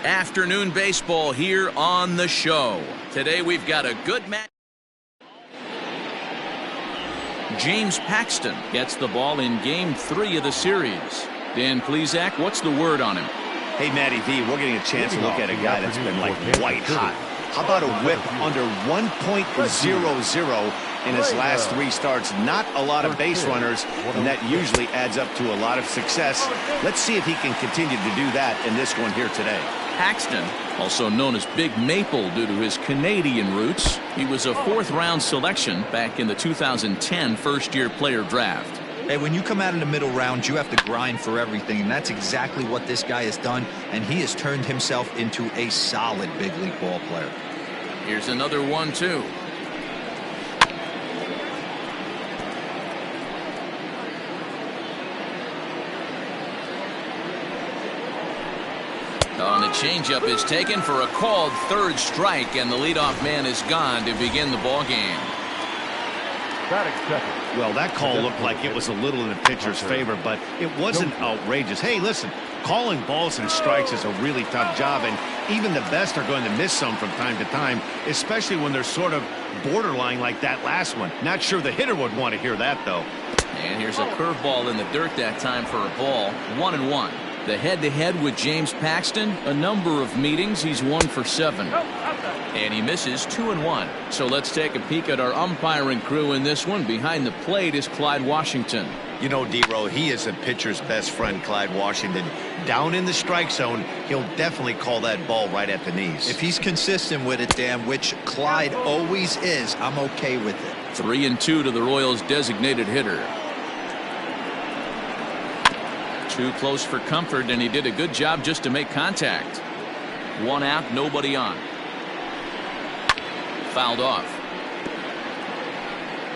Afternoon baseball here on the show. Today we've got a good match. James Paxton gets the ball in Game 3 of the series. Dan Plesac, what's the word on him? Hey, Matty V, we're getting a chance to look at a guy that's been like white hot. How about a whip under 1.00 in his last 3 starts? Not a lot of base runners, and that usually adds up to a lot of success. Let's see if he can continue to do that in this one here today. Paxton, also known as Big Maple due to his Canadian roots. He was a 4th-round selection back in the 2010 first-year player draft. Hey, when you come out in the middle round, you have to grind for everything, and that's exactly what this guy has done, and he has turned himself into a solid big league ball player. Here's another 1-2. On the changeup is taken for a called 3rd strike, and the leadoff man is gone to begin the ball game. Well, that call looked like it was a little in the pitcher's favor, but it wasn't outrageous. Hey, listen, calling balls and strikes is a really tough job, and even the best are going to miss some from time to time, especially when they're sort of borderline like that last one. Not sure the hitter would want to hear that, though. And here's a curveball in the dirt that time for a ball. 1-1. The head-to-head with James Paxton, a number of meetings. He's 1 for 7. And he misses 2-1. So let's take a peek at our umpiring crew in this one. Behind the plate is Clyde Washington. You know, D-Row, he is a pitcher's best friend, Clyde Washington. Down in the strike zone, he'll definitely call that ball right at the knees. If he's consistent with it, Dan, which Clyde always is, I'm okay with it. 3-2 to the Royals' designated hitter. Too close for comfort, and he did a good job just to make contact. 1 out, nobody on. Fouled off.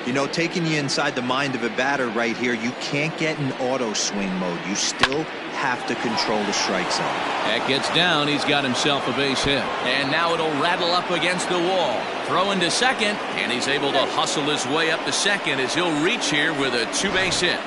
You know, taking you inside the mind of a batter right here, you can't get in auto swing mode. You still have to control the strike zone. That gets down. He's got himself a base hit. And now it'll rattle up against the wall. Throw into second, and he's able to hustle his way up to second as he'll reach here with a 2-base hit.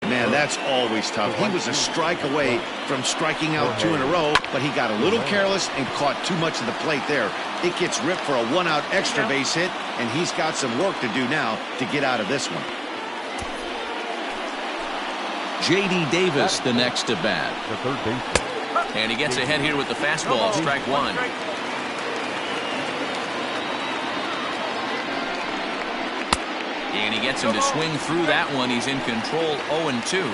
Man, that's always tough. He was a strike away from striking out 2 in a row, but he got a little careless and caught too much of the plate there. It gets ripped for a 1-out extra base hit, and he's got some work to do now to get out of this one. J.D. Davis the next to bat. And he gets ahead here with the fastball, strike 1. And he gets him to swing through that one. He's in control. 0-2.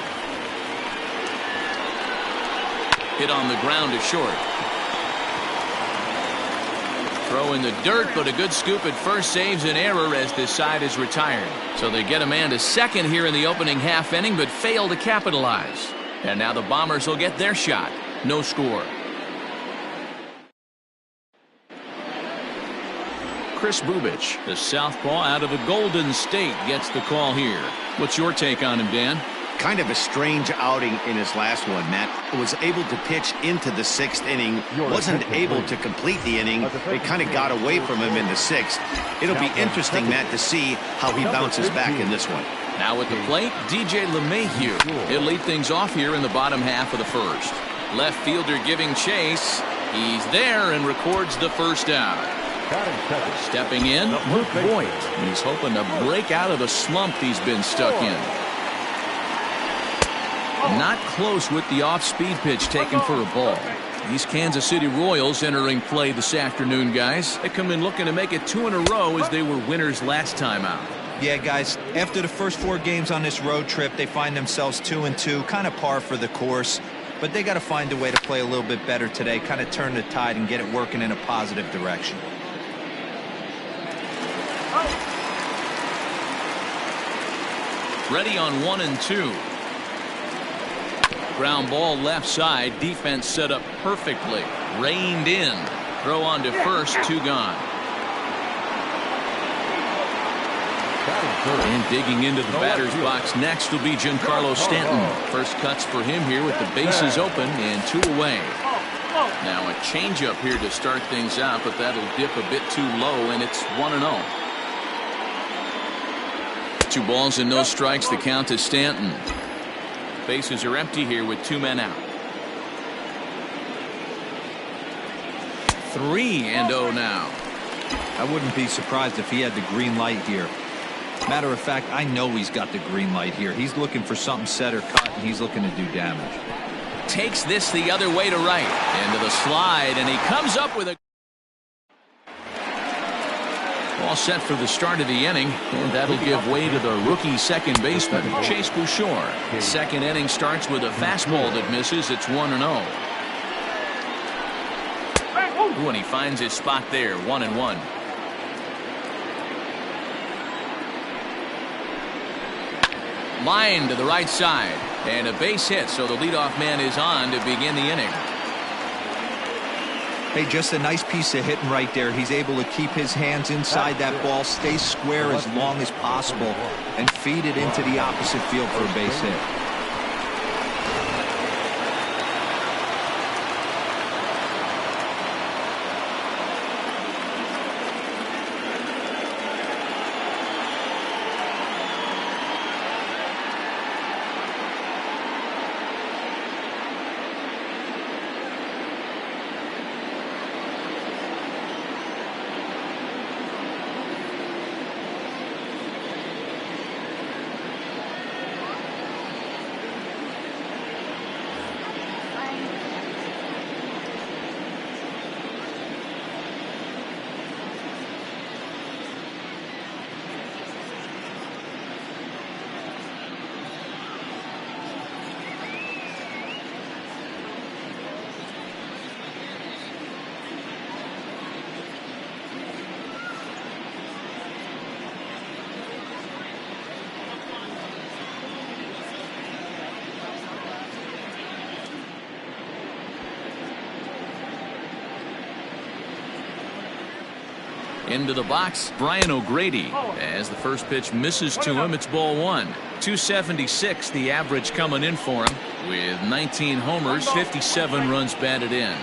Hit on the ground to short. Throw in the dirt, but a good scoop at first saves an error as this side is retired. So they get a man to second here in the opening half inning, but fail to capitalize. And now the Bombers will get their shot. No score. Chris Bubich, the southpaw out of the Golden State, gets the call here. What's your take on him, Dan? Kind of a strange outing in his last one, Matt. Was able to pitch into the 6th inning, wasn't able to complete the inning. It kind of got away from him in the 6th. It'll be interesting, Matt, to see how he bounces back in this one. Now at the plate, DJ LeMahieu. He'll lead things off here in the bottom half of the 1st. Left fielder giving chase. He's there and records the 1st out. Stepping in, Luke Voigt. He's hoping to break out of the slump he's been stuck in. Not close with the off-speed pitch taken for a ball. These Kansas City Royals entering play this afternoon, guys. They come in looking to make it 2 in a row as they were winners last time out. Yeah, guys, after the first 4 games on this road trip, they find themselves 2-2, kind of par for the course. But they got to find a way to play a little bit better today, kind of turn the tide and get it working in a positive direction. Ready on 1-2. Ground ball left side. Defense set up perfectly. Reined in. Throw on to first. 2 gone. And digging into the batter's box next will be Giancarlo Stanton. First cuts for him here with the bases open and 2 away. Now a changeup here to start things out, but that'll dip a bit too low, and it's 1-0. 2 balls and no strikes. The count to Stanton. Bases are empty here with 2 men out. 3-0 now. I wouldn't be surprised if he had the green light here. Matter of fact, I know he's got the green light here. He's looking for something set or cut, and he's looking to do damage. Takes this the other way to right. Into the slide, and he comes up with a all set for the start of the inning, and that'll give way to the rookie second baseman, Chase Bouchard. Second inning starts with a fastball that misses. It's 1-0. When he finds his spot there, 1-1. Line to the right side, and a base hit, so the leadoff man is on to begin the inning. Hey, just a nice piece of hitting right there. He's able to keep his hands inside that ball, stay square as long as possible, and feed it into the opposite field for a base hit. Into the box, Brian O'Grady. As the first pitch misses to him, it's ball 1. 276 the average coming in for him, with 19 homers, 57 runs batted in.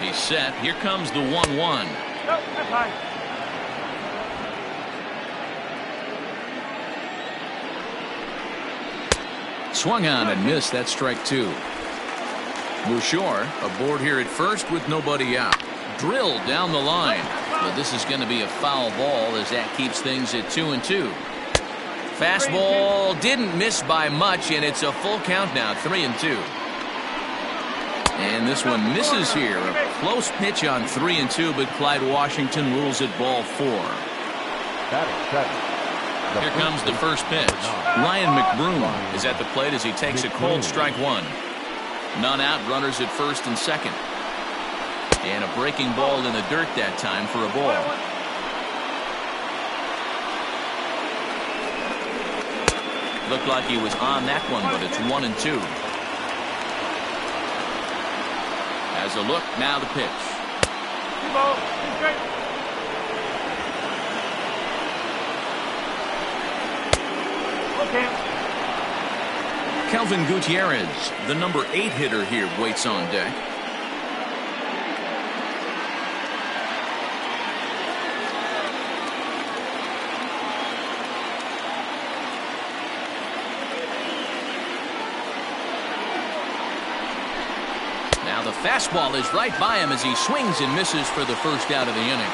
He's set. Here comes the 1-1. Swung on and missed. That's strike 2. Bouchard aboard here at first with nobody out. Drilled down the line, but this is going to be a foul ball as that keeps things at 2-2. Fastball didn't miss by much, and it's a full count now, 3-2. And this one misses here. A close pitch on 3-2, but Clyde Washington rules it ball 4. Here comes the first pitch. Ryan McBroom is at the plate as he takes a cold strike 1. None out, runners at first and second. And a breaking ball in the dirt that time for a ball. Looked like he was on that one, but it's 1-2. As a look, now the pitch. Kelvin Gutierrez, the number 8 hitter here, waits on deck. Now the fastball is right by him as he swings and misses for the first out of the inning.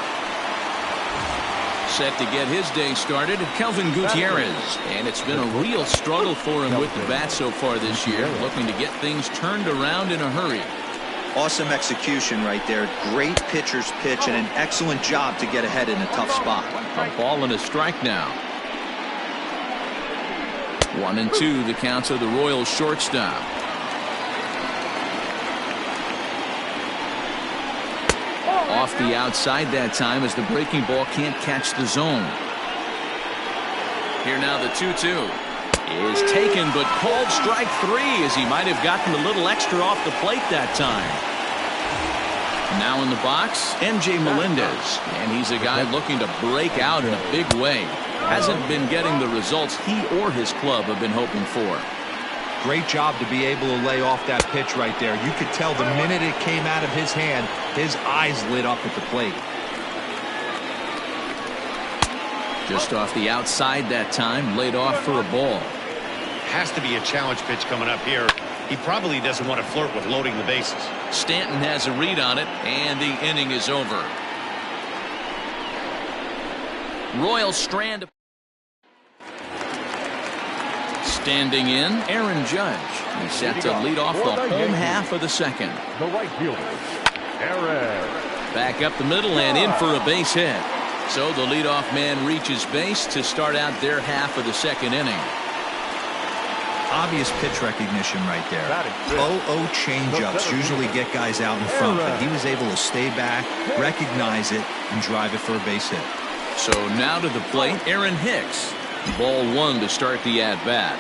Set to get his day started, Kelvin Gutierrez, and it's been a real struggle for him with the bat so far this year, looking to get things turned around in a hurry. Awesome execution right there. Great pitcher's pitch and an excellent job to get ahead in a tough spot. A ball and a strike now. 1-2 the count of the Royals shortstop. Off the outside that time as the breaking ball can't catch the zone. Here now the 2-2 is taken, but called strike 3 as he might have gotten a little extra off the plate that time. Now in the box, MJ Melendez, and he's a guy looking to break out in a big way. Hasn't been getting the results he or his club have been hoping for. Great job to be able to lay off that pitch right there. You could tell the minute it came out of his hand, his eyes lit up at the plate. Just off the outside that time, laid off for a ball. Has to be a challenge pitch coming up here. He probably doesn't want to flirt with loading the bases. Stanton has a read on it, and the inning is over. Royal Strand. Standing in, Aaron Judge. He's set to lead off the home half of the second. The right fielder, Aaron. Back up the middle and in for a base hit. So the leadoff man reaches base to start out their half of the second inning. Obvious pitch recognition right there. 0-0 changeups usually get guys out in front, but he was able to stay back, recognize it, and drive it for a base hit. So now to the plate, Aaron Hicks. Ball one to start the at-bat.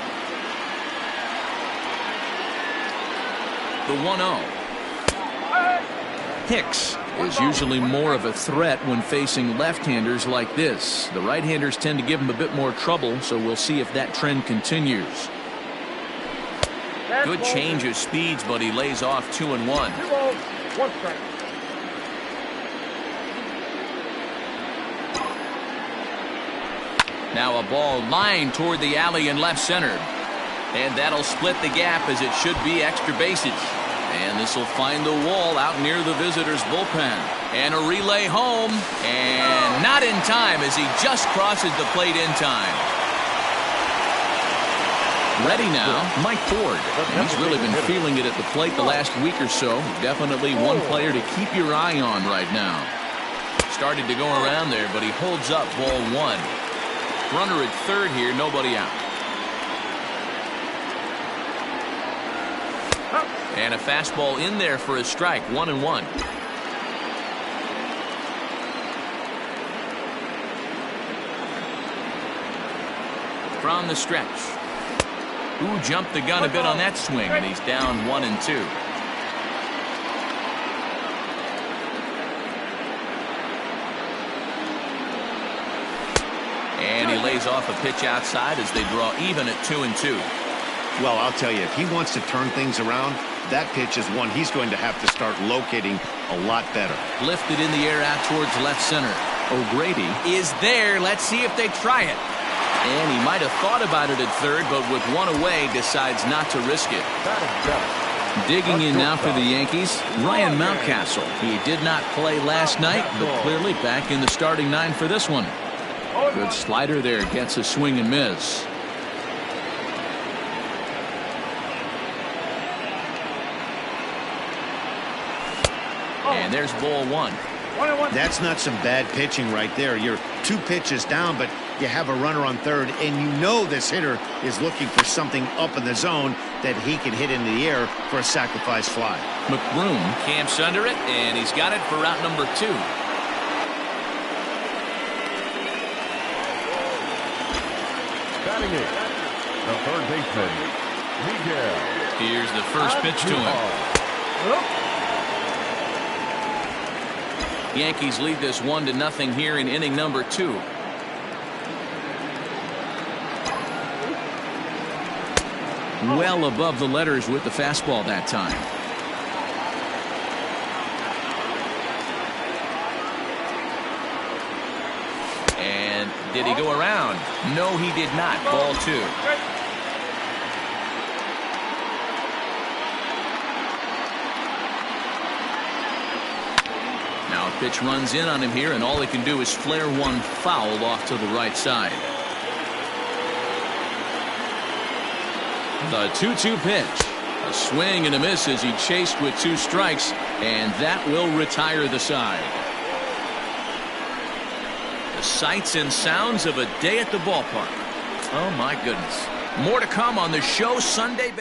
The 1-0. Hicks is usually more of a threat when facing left-handers like this. The right-handers tend to give him a bit more trouble, so we'll see if that trend continues. Good change of speeds, but he lays off 2-1. Now a ball lined toward the alley in left center. And that'll split the gap as it should be extra bases. And this will find the wall out near the visitors' bullpen. And a relay home. And not in time as he just crosses the plate in time. Ready now, Mike Ford. And he's really been feeling it at the plate the last week or so. Definitely one player to keep your eye on right now. Started to go around there, but he holds up ball one. Runner at third here, nobody out. And a fastball in there for a strike, 1-1. From the stretch. Ooh, jumped the gun a bit on that swing, and he's down 1-2. And he lays off a pitch outside as they draw even at 2-2. Well, I'll tell you, if he wants to turn things around, that pitch is one he's going to have to start locating a lot better. Lifted in the air out towards left center. O'Grady is there. Let's see if they try it. And he might have thought about it at third, but with one away, decides not to risk it. Digging in now for the Yankees, Ryan Mountcastle. He did not play last night, but clearly back in the starting nine for this one. Good slider there, gets a swing and miss. And there's ball one. That's not some bad pitching right there. You're 2 pitches down, but you have a runner on third, and you know this hitter is looking for something up in the zone that he can hit into the air for a sacrifice fly. McBroom camps under it, and he's got it for route number 2. Batting it, the third baseman, Miguel. Here's the first pitch to him. Yankees lead this 1-0 here in inning number 2. Well above the letters with the fastball that time. And did he go around? No, he did not. Ball 2. Now a pitch runs in on him here, and all he can do is flare one foul off to the right side. The 2-2 pitch. A swing and a miss as he chased with 2 strikes, and that will retire the side. The sights and sounds of a day at the ballpark. Oh my goodness. More to come on the show Sunday.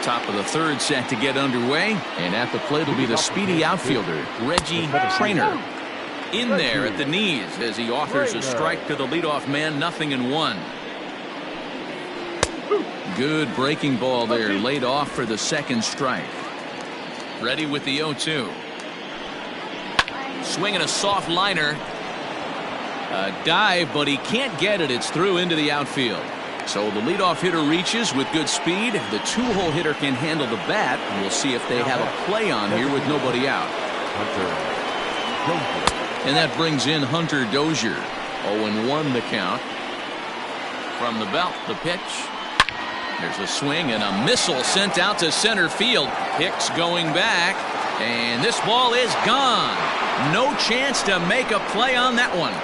Top of the third set to get underway, and at the plate will be the speedy outfielder Reggie Trainer. In there at the knees as he offers a strike to the leadoff man. 0-1. Good breaking ball there, laid off for the second strike. Ready with the 0-2. Swinging a soft liner. A dive, but he can't get it. It's through into the outfield. So the leadoff hitter reaches with good speed. The 2-hole hitter can handle the bat. We'll see if they have a play on here with nobody out. And that brings in Hunter Dozier. 0-1 the count. From the belt, the pitch. There's a swing and a missile sent out to center field. Hicks going back. And this ball is gone. No chance to make a play on that one.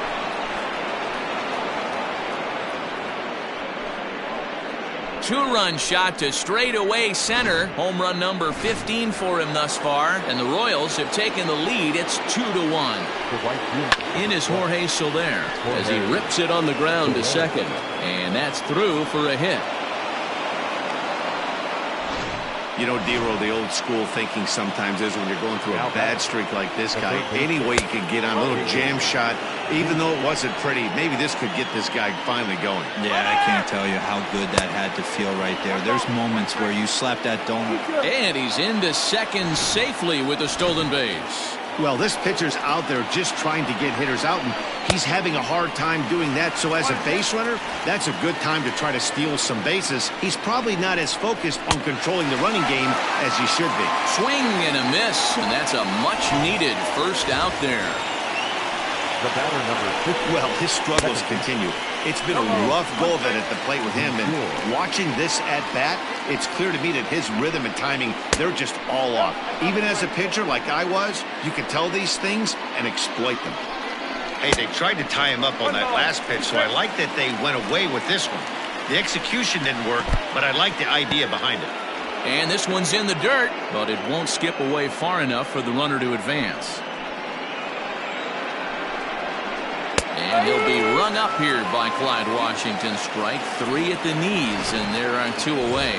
Two-run shot to straightaway center. Home run number 15 for him thus far. And the Royals have taken the lead. It's 2-1. In is Jorge Soler as he rips it on the ground to second. And that's through for a hit. You know, Dero, the old school thinking sometimes is when you're going through a bad streak like this guy, any way you can get on a little jam shot, even though it wasn't pretty, maybe this could get this guy finally going. Yeah, I can't tell you how good that had to feel right there. There's moments where you slap that donut. And he's into second safely with a stolen base. Well, this pitcher's out there just trying to get hitters out, and he's having a hard time doing that. So as a base runner, that's a good time to try to steal some bases. He's probably not as focused on controlling the running game as he should be. Swing and a miss, and that's a much-needed first out there. The batter number 50. Well, his struggles continue. It's been a rough go of it at the plate with him, and watching this at-bat, it's clear to me that his rhythm and timing, they're just all off. Even as a pitcher like I was, you can tell these things and exploit them. Hey, they tried to tie him up on that last pitch, so I like that they went away with this one. The execution didn't work, but I like the idea behind it. And this one's in the dirt, but it won't skip away far enough for the runner to advance. And he'll be rung up here by Clyde Washington. Strike 3 at the knees, and there are 2 away.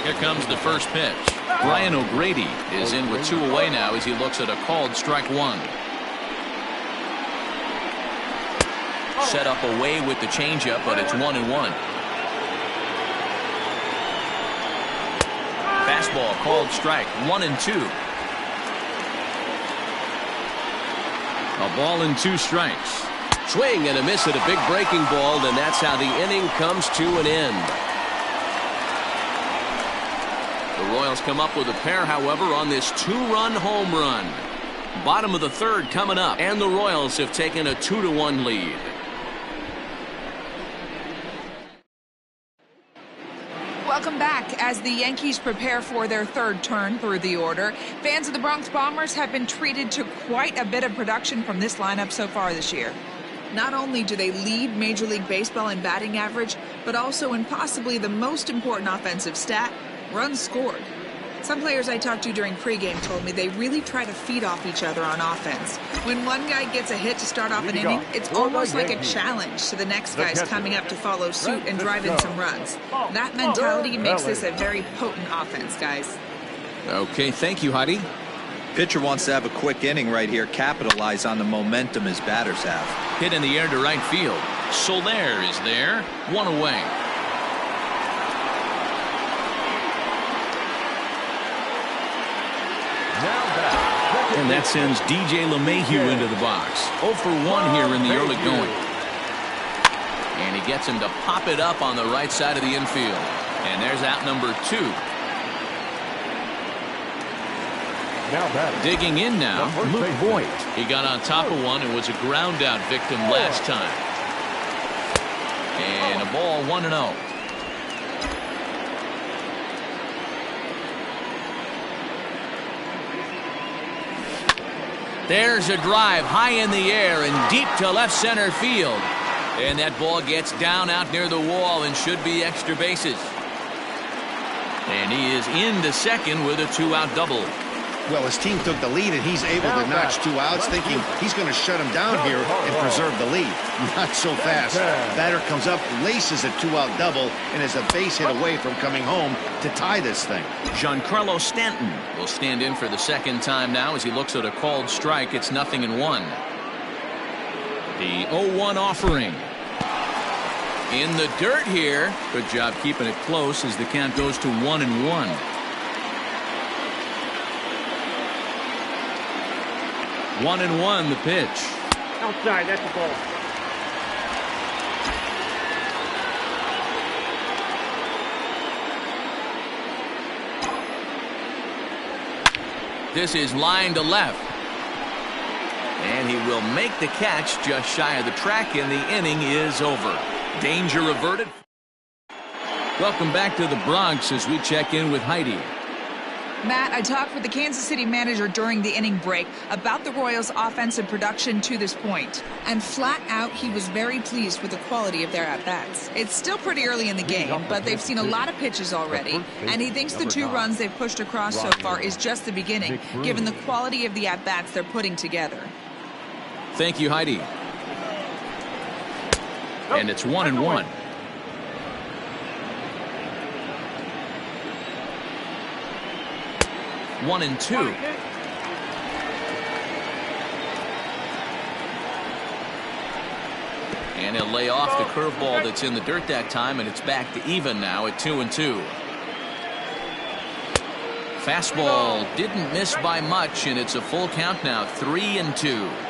Here comes the first pitch. Brian O'Grady is in with 2 away now as he looks at a called strike 1. Set up away with the changeup, but it's 1-1. Fastball called strike 1-2. A ball and 2 strikes. Swing and a miss at a big breaking ball, and that's how the inning comes to an end. The Royals come up with a pair, however, on this 2-run home run. Bottom of the 3rd coming up, and the Royals have taken a 2-1 lead. Welcome back. As the Yankees prepare for their 3rd turn through the order, fans of the Bronx Bombers have been treated to quite a bit of production from this lineup so far this year. Not only do they lead Major League Baseball in batting average, but also in possibly the most important offensive stat, runs scored. Some players I talked to during pregame told me they really try to feed off each other on offense. When one guy gets a hit to start off an inning, it's almost like a challenge to the next guys coming up to follow suit and drive in some runs. That mentality makes this a very potent offense, guys. Okay, thank you, Heidi. Pitcher wants to have a quick inning right here, capitalize on the momentum his batters have. Hit in the air to right field. Soler is there, 1 away. And that sends DJ LeMahieu into the box. 0 for 1 here in the early going. And he gets him to pop it up on the right side of the infield. And there's out number 2. Digging in now, Luke Voigt. He got on top of one and was a ground out victim last time. And a ball 1-0. There's a drive high in the air and deep to left center field. And that ball gets down out near the wall and should be extra bases. And he is into second with a 2-out double. Well, his team took the lead, and he's able to notch 2 outs, thinking he's going to shut him down here and preserve the lead. Not so fast. Batter comes up, laces a 2-out double, and is a base hit away from coming home to tie this thing. Giancarlo Stanton will stand in for the 2nd time now as he looks at a called strike. It's 0-1. The 0-1 offering. In the dirt here. Good job keeping it close as the count goes to 1-1. 1-1 the pitch. Outside, that's the ball. This is line to left. And he will make the catch just shy of the track, and the inning is over. Danger averted. Welcome back to the Bronx as we check in with Heidi. Matt, I talked with the Kansas City manager during the inning break about the Royals' offensive production to this point. And flat out, he was very pleased with the quality of their at-bats. It's still pretty early in the game, but they've seen a lot of pitches already. And he thinks the 2 runs they've pushed across so far is just the beginning, given the quality of the at-bats they're putting together. Thank you, Heidi. And it's 1-1. One and 2. And he'll lay off the curveball that's in the dirt that time, and it's back to even now at 2-2. Fastball didn't miss by much, and it's a full count now, 3-2.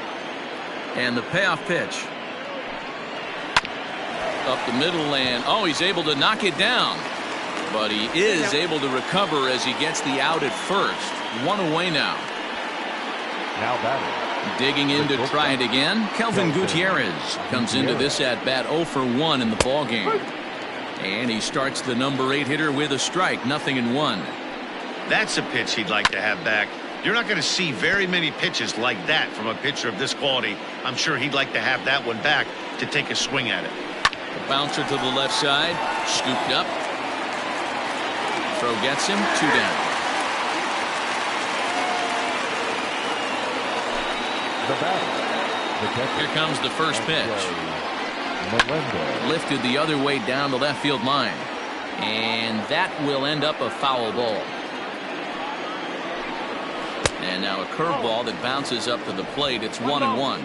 And the payoff pitch. Up the middle, and he's able to knock it down. But he is able to recover as he gets the out at first. 1 away now. Now batting. Digging in to try it again. Kelvin Gutierrez comes into this at bat 0 for 1 in the ball game. And he starts the number 8 hitter with a strike, 0-1. That's a pitch he'd like to have back. You're not going to see very many pitches like that from a pitcher of this quality. I'm sure he'd like to have that one back to take a swing at it. The bouncer to the left side, scooped up. Throw gets him, 2 down. The batter. Here comes the first pitch. Lifted the other way down the left field line. And that will end up a foul ball. And now a curveball that bounces up to the plate. It's 1-1.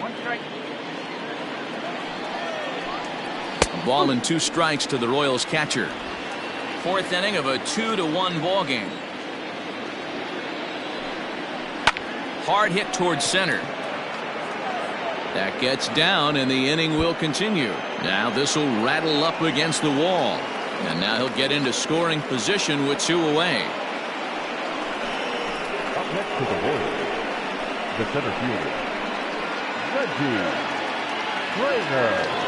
A ball and 2 strikes to the Royals catcher. 4th inning of a 2-1 ball game. Hard hit towards center. That gets down, and the inning will continue. Now this will rattle up against the wall. And now he'll get into scoring position with 2 away. Up next to the Royals, the center fielder, Reggie Trainer.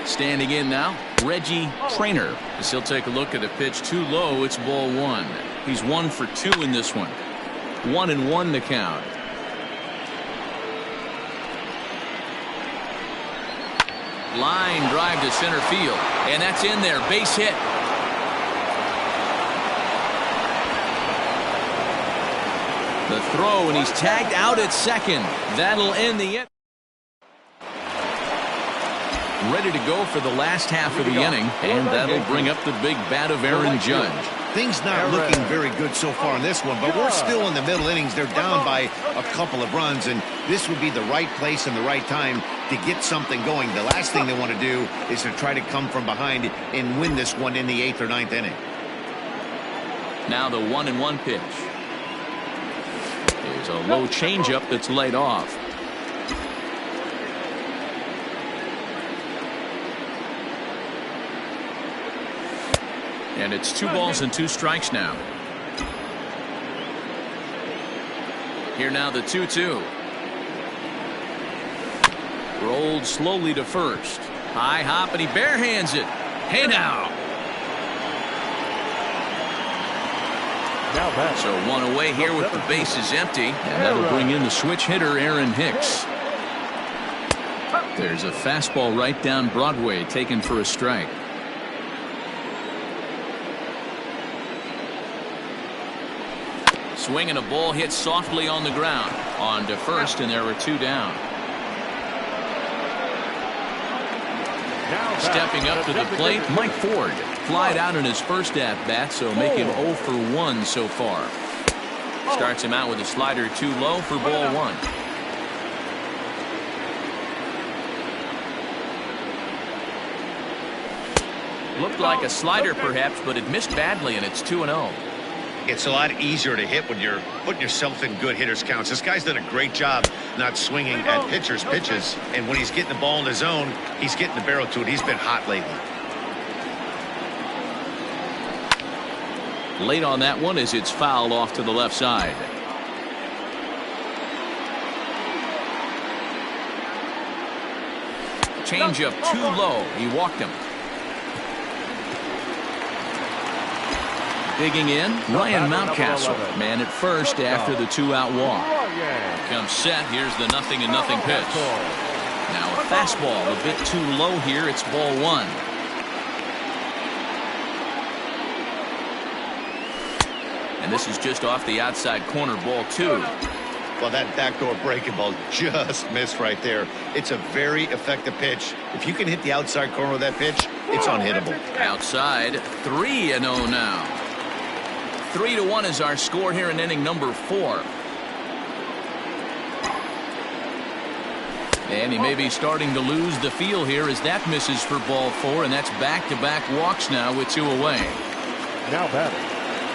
Standing in now, Reggie Trainer. As he'll take a look at a pitch too low, it's ball 1. He's 1 for 2 in this one. 1-1 the count. Line drive to center field, and that's in there. Base hit. The throw, and he's tagged out at second. That'll end the inning. Ready to go for the last half of the inning, and that'll bring up the big bat of Aaron Judge. Things not looking very good so far in this one, but we're still in the middle innings. They're down by a couple of runs, and this would be the right place and the right time to get something going. The last thing they want to do is to try to come from behind and win this one in the 8th or 9th inning. Now the 1-1 pitch. There's a low changeup that's laid off. And it's 2 balls and 2 strikes now. Here now the 2-2. Rolled slowly to first. High hop, and he barehands it. Hey now. So 1 away here with the bases empty. And that'll bring in the switch hitter, Aaron Hicks. There's a fastball right down Broadway taken for a strike. Swing and a ball hit softly on the ground. On to first, and there were 2 down. Stepping up to the plate, Mike Ford. Flied out in his first at-bat, so make him 0 for 1 so far. Starts him out with a slider too low for ball 1. Looked like a slider perhaps, but it missed badly, and it's 2-0. It's a lot easier to hit when you're putting yourself in good hitters counts. This guy's done a great job not swinging at pitchers' pitches. And when he's getting the ball in the zone, he's getting the barrel to it. He's been hot lately. Late on that one as it's fouled off to the left side. Changeup too low. He walked him. Digging in, Ryan Mountcastle. Man at first after the 2-out walk. Comes set. Here's the 0-0 pitch. Now a fastball a bit too low here. It's ball 1. And this is just off the outside corner, ball 2. Well, that backdoor breaking ball just missed right there. It's a very effective pitch. If you can hit the outside corner of that pitch, it's unhittable. Outside, 3-0 now. 3-1 is our score here in inning number 4. And he may be starting to lose the feel here as that misses for ball 4, and that's back-to-back walks now with 2 away. Now batting.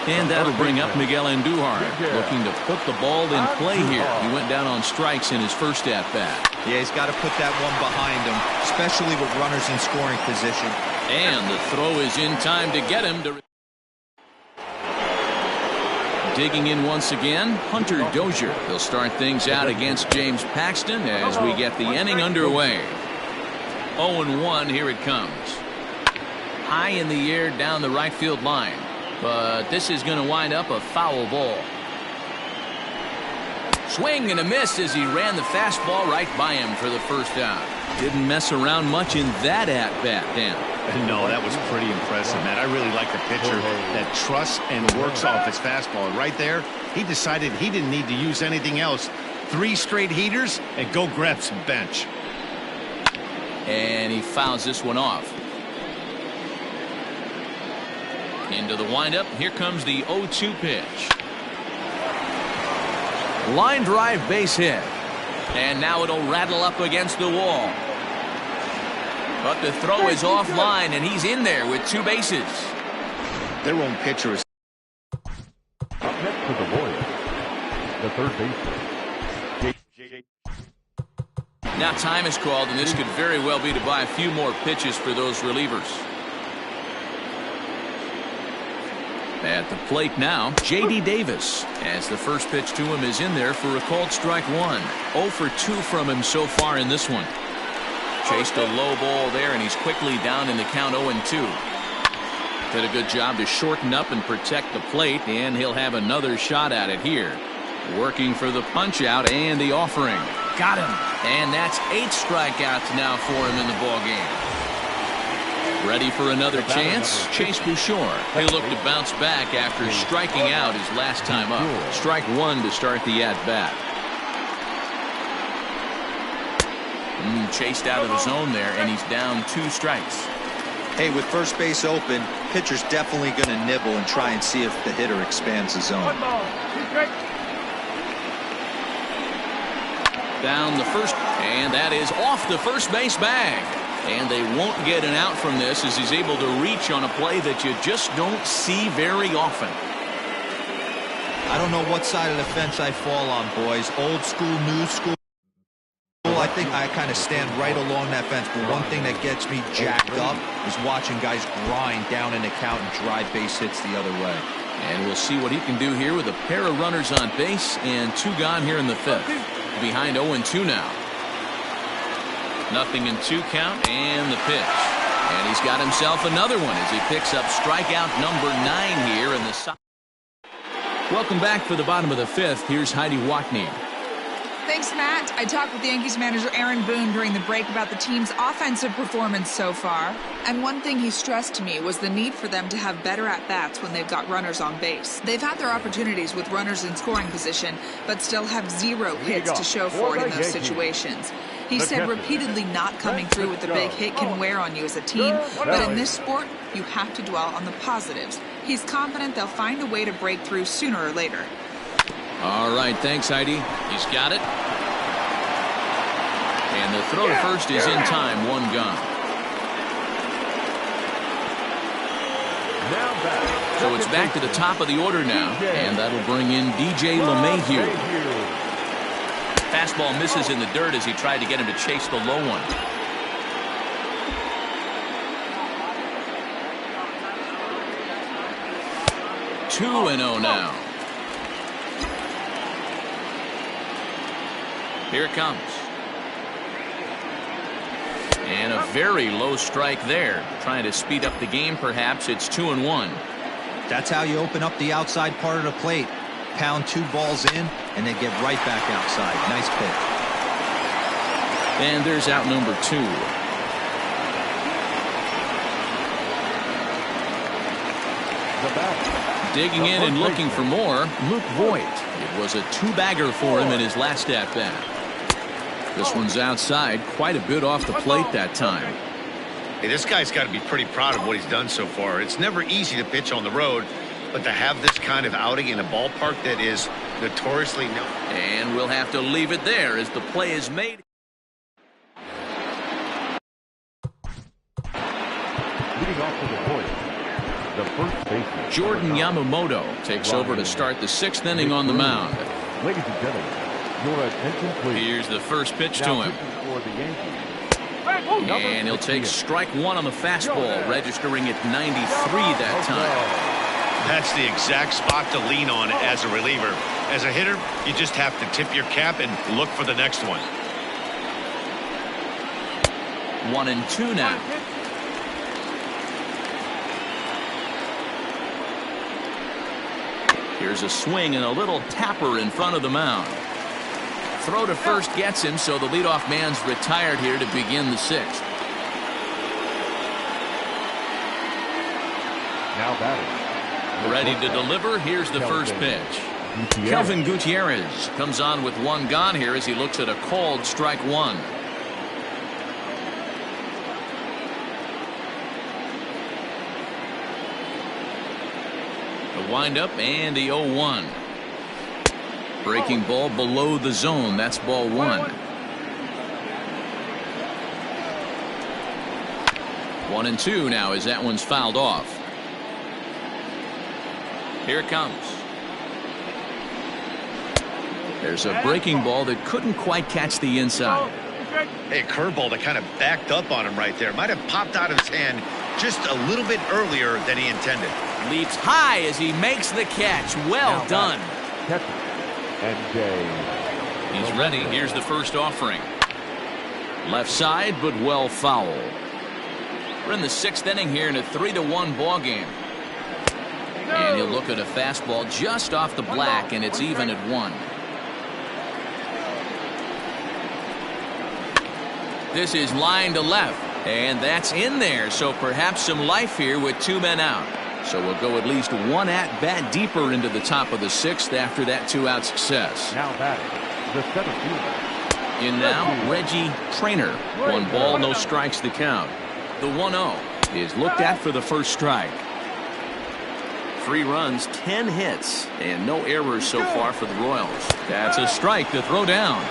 And that'll bring up Miguel Andujar, looking to put the ball in play here. He went down on strikes in his first at-bat. Yeah, he's got to put that one behind him, especially with runners in scoring position. And the throw is in time to get him to... Digging in once again, Hunter Dozier. He'll start things out against James Paxton as we get the inning underway. 0-1, here it comes. High in the air down the right field line. But this is going to wind up a foul ball. Swing and a miss as he ran the fastball right by him for the first out. Didn't mess around much in that at-bat, Dan. No, that was pretty impressive, man. I really like the pitcher that trusts and works off his fastball. And right there, he decided he didn't need to use anything else. 3 straight heaters and go grab some bench. And he fouls this one off. Into the windup. Here comes the 0-2 pitch. Line drive base hit. And now it'll rattle up against the wall. But the throw is offline, and he's in there with 2 bases. Their own pitcher is... Up next to the Royals, the third baseman. Now time is called, and this could very well be to buy a few more pitches for those relievers. At the plate now, J.D. Davis, as the first pitch to him is in there for a called strike 1. 0 for 2 from him so far in this one. Chased a low ball there, and he's quickly down in the count 0-2. Did a good job to shorten up and protect the plate, and he'll have another shot at it here. Working for the punch out and the offering. Got him. And that's 8 strikeouts now for him in the ball game. Ready for another chance? Chase Bouchard. He'll look to bounce back after striking out his last time up. Strike 1 to start the at-bat. Chased out of the zone there, and he's down 2 strikes. Hey, with first base open, pitcher's definitely going to nibble and try and see if the hitter expands the zone. Down the first, and that is off the first base bag. And they won't get an out from this as he's able to reach on a play that you just don't see very often. I don't know what side of the fence I fall on, boys. Old school, new school. I think I kind of stand right along that fence, but one thing that gets me jacked up is watching guys grind down in the count and drive base hits the other way. And we'll see what he can do here with a pair of runners on base and 2 gone here in the 5th. Behind 0-2 now. 0-2 count and the pitch. And he's got himself another one as he picks up strikeout number 9 here in the side. Welcome back for the bottom of the 5th. Here's Heidi Watney. Thanks, Matt. I talked with Yankees manager Aaron Boone during the break about the team's offensive performance so far. And one thing he stressed to me was the need for them to have better at-bats when they've got runners on base. They've had their opportunities with runners in scoring position, but still have 0 hits to show for it in those situations. He said repeatedly not coming through with the big hit can wear on you as a team, but in this sport, you have to dwell on the positives. He's confident they'll find a way to break through sooner or later. All right, thanks, Heidi. He's got it. And the throw to first is in time, 1 gone. Now back. So it's back to the top of the order now, and that'll bring in DJ LeMahieu. Fastball misses in the dirt as he tried to get him to chase the low one. Two and 0 now. Here it comes. And a very low strike there. Trying to speed up the game, perhaps. It's 2-1. That's how you open up the outside part of the plate. Pound 2 balls in, and then get right back outside. Nice pitch. And there's out number 2. Digging in and looking for more, Luke Voigt. It was a 2-bagger for him in his last at-bat. This one's outside, quite a bit off the plate that time. Hey, this guy's got to be pretty proud of what he's done so far. It's never easy to pitch on the road, but to have this kind of outing in a ballpark that is notoriously known. And we'll have to leave it there as the play is made. Leading off to the point, the first baseman, Jordan Yamamoto takes over to start the 6th inning on the mound. Ladies and gentlemen, your attention please. Here's the first pitch to him. For the Yankees. And he'll take strike 1 on the fastball, registering at 93 that time. That's the exact spot to lean on as a reliever. As a hitter, you just have to tip your cap and look for the next one. 1-2 now. Here's a swing and a little tapper in front of the mound. Throw to first gets him, so the leadoff man's retired here to begin the 6th. Now batting. Ready to deliver. Here's the first pitch. Kelvin Gutierrez comes on with 1 gone here as he looks at a called strike 1. The windup and the 0-1. Breaking ball below the zone. That's ball 1. 1-2 now as that one's fouled off. Here it comes. There's a breaking ball that couldn't quite catch the inside. Hey, curveball that kind of backed up on him right there. Might have popped out of his hand just a little bit earlier than he intended. Leaps high as he makes the catch. Well done. He's ready. Here's the first offering. Left side, but well foul. We're in the 6th inning here in a 3-1 ball game. And he'll look at a fastball just off the black, and it's even at 1. This is line to left, and that's in there. So perhaps some life here with 2 men out. So we'll go at least 1 at-bat deeper into the top of the 6th after that 2-out success. Now batting, the center fielder. In now, Reggie Trainer. 1 ball, no strikes the count. The 1-0 is looked at for the first strike. 3 runs, 10 hits, and no errors so far for the Royals. That's a strike to throw down.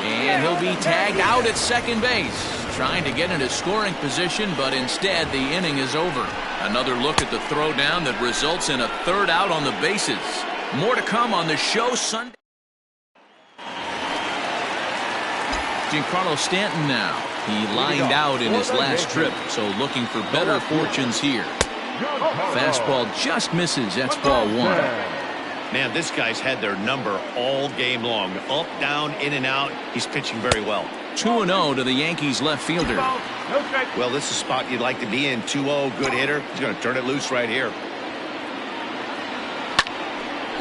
And he'll be tagged out at second base. Trying to get into scoring position, but instead the inning is over. Another look at the throw down that results in a 3rd out on the bases. More to come on the show Sunday. Giancarlo Stanton now. He lined out in his last trip, so looking for better fortunes here. Fastball just misses. That's ball 1. Man, this guy's had their number all game long. Up, down, in and out. He's pitching very well. 2-0 to the Yankees left fielder. Well, this is a spot you'd like to be in. 2-0, good hitter. He's going to turn it loose right here.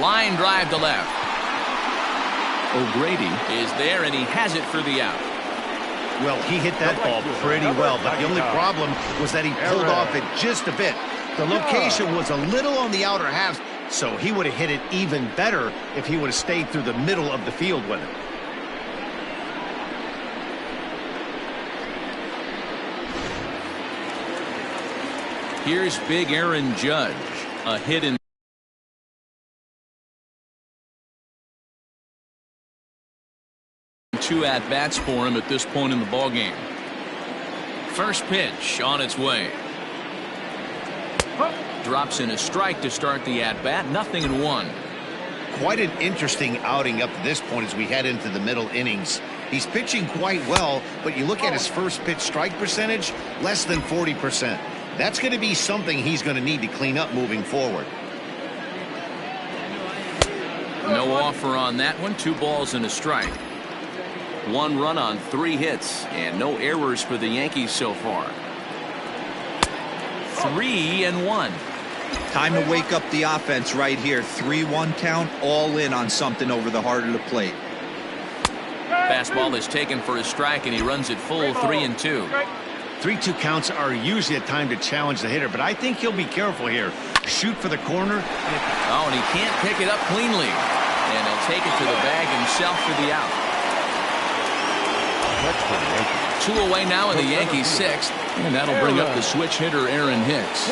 Line drive to left. O'Grady is there, and he has it for the out. Well, he hit that ball pretty well, but the only problem was that he pulled off it just a bit. The location was a little on the outer half, so he would have hit it even better if he would have stayed through the middle of the field with it. Here's big Aaron Judge. A hit in. Two at-bats for him at this point in the ballgame. First pitch on its way. Drops in a strike to start the at-bat. 0-1. Quite an interesting outing up to this point as we head into the middle innings. He's pitching quite well, but you look at his first pitch strike percentage, less than 40%. That's going to be something he's going to need to clean up moving forward. No offer on that one. 2 balls and a strike. 1 run on 3 hits and no errors for the Yankees so far. 3-1. Time to wake up the offense right here. 3-1 count, all in on something over the heart of the plate. Fastball is taken for a strike and he runs it full. 3-2. 3-2 counts are usually a time to challenge the hitter, but I think he'll be careful here. Shoot for the corner. Oh, and he can't pick it up cleanly. And he'll take it to the bag himself for the out. 2 away now in the Yankees' 6th. And that'll bring up the switch hitter Aaron Hicks.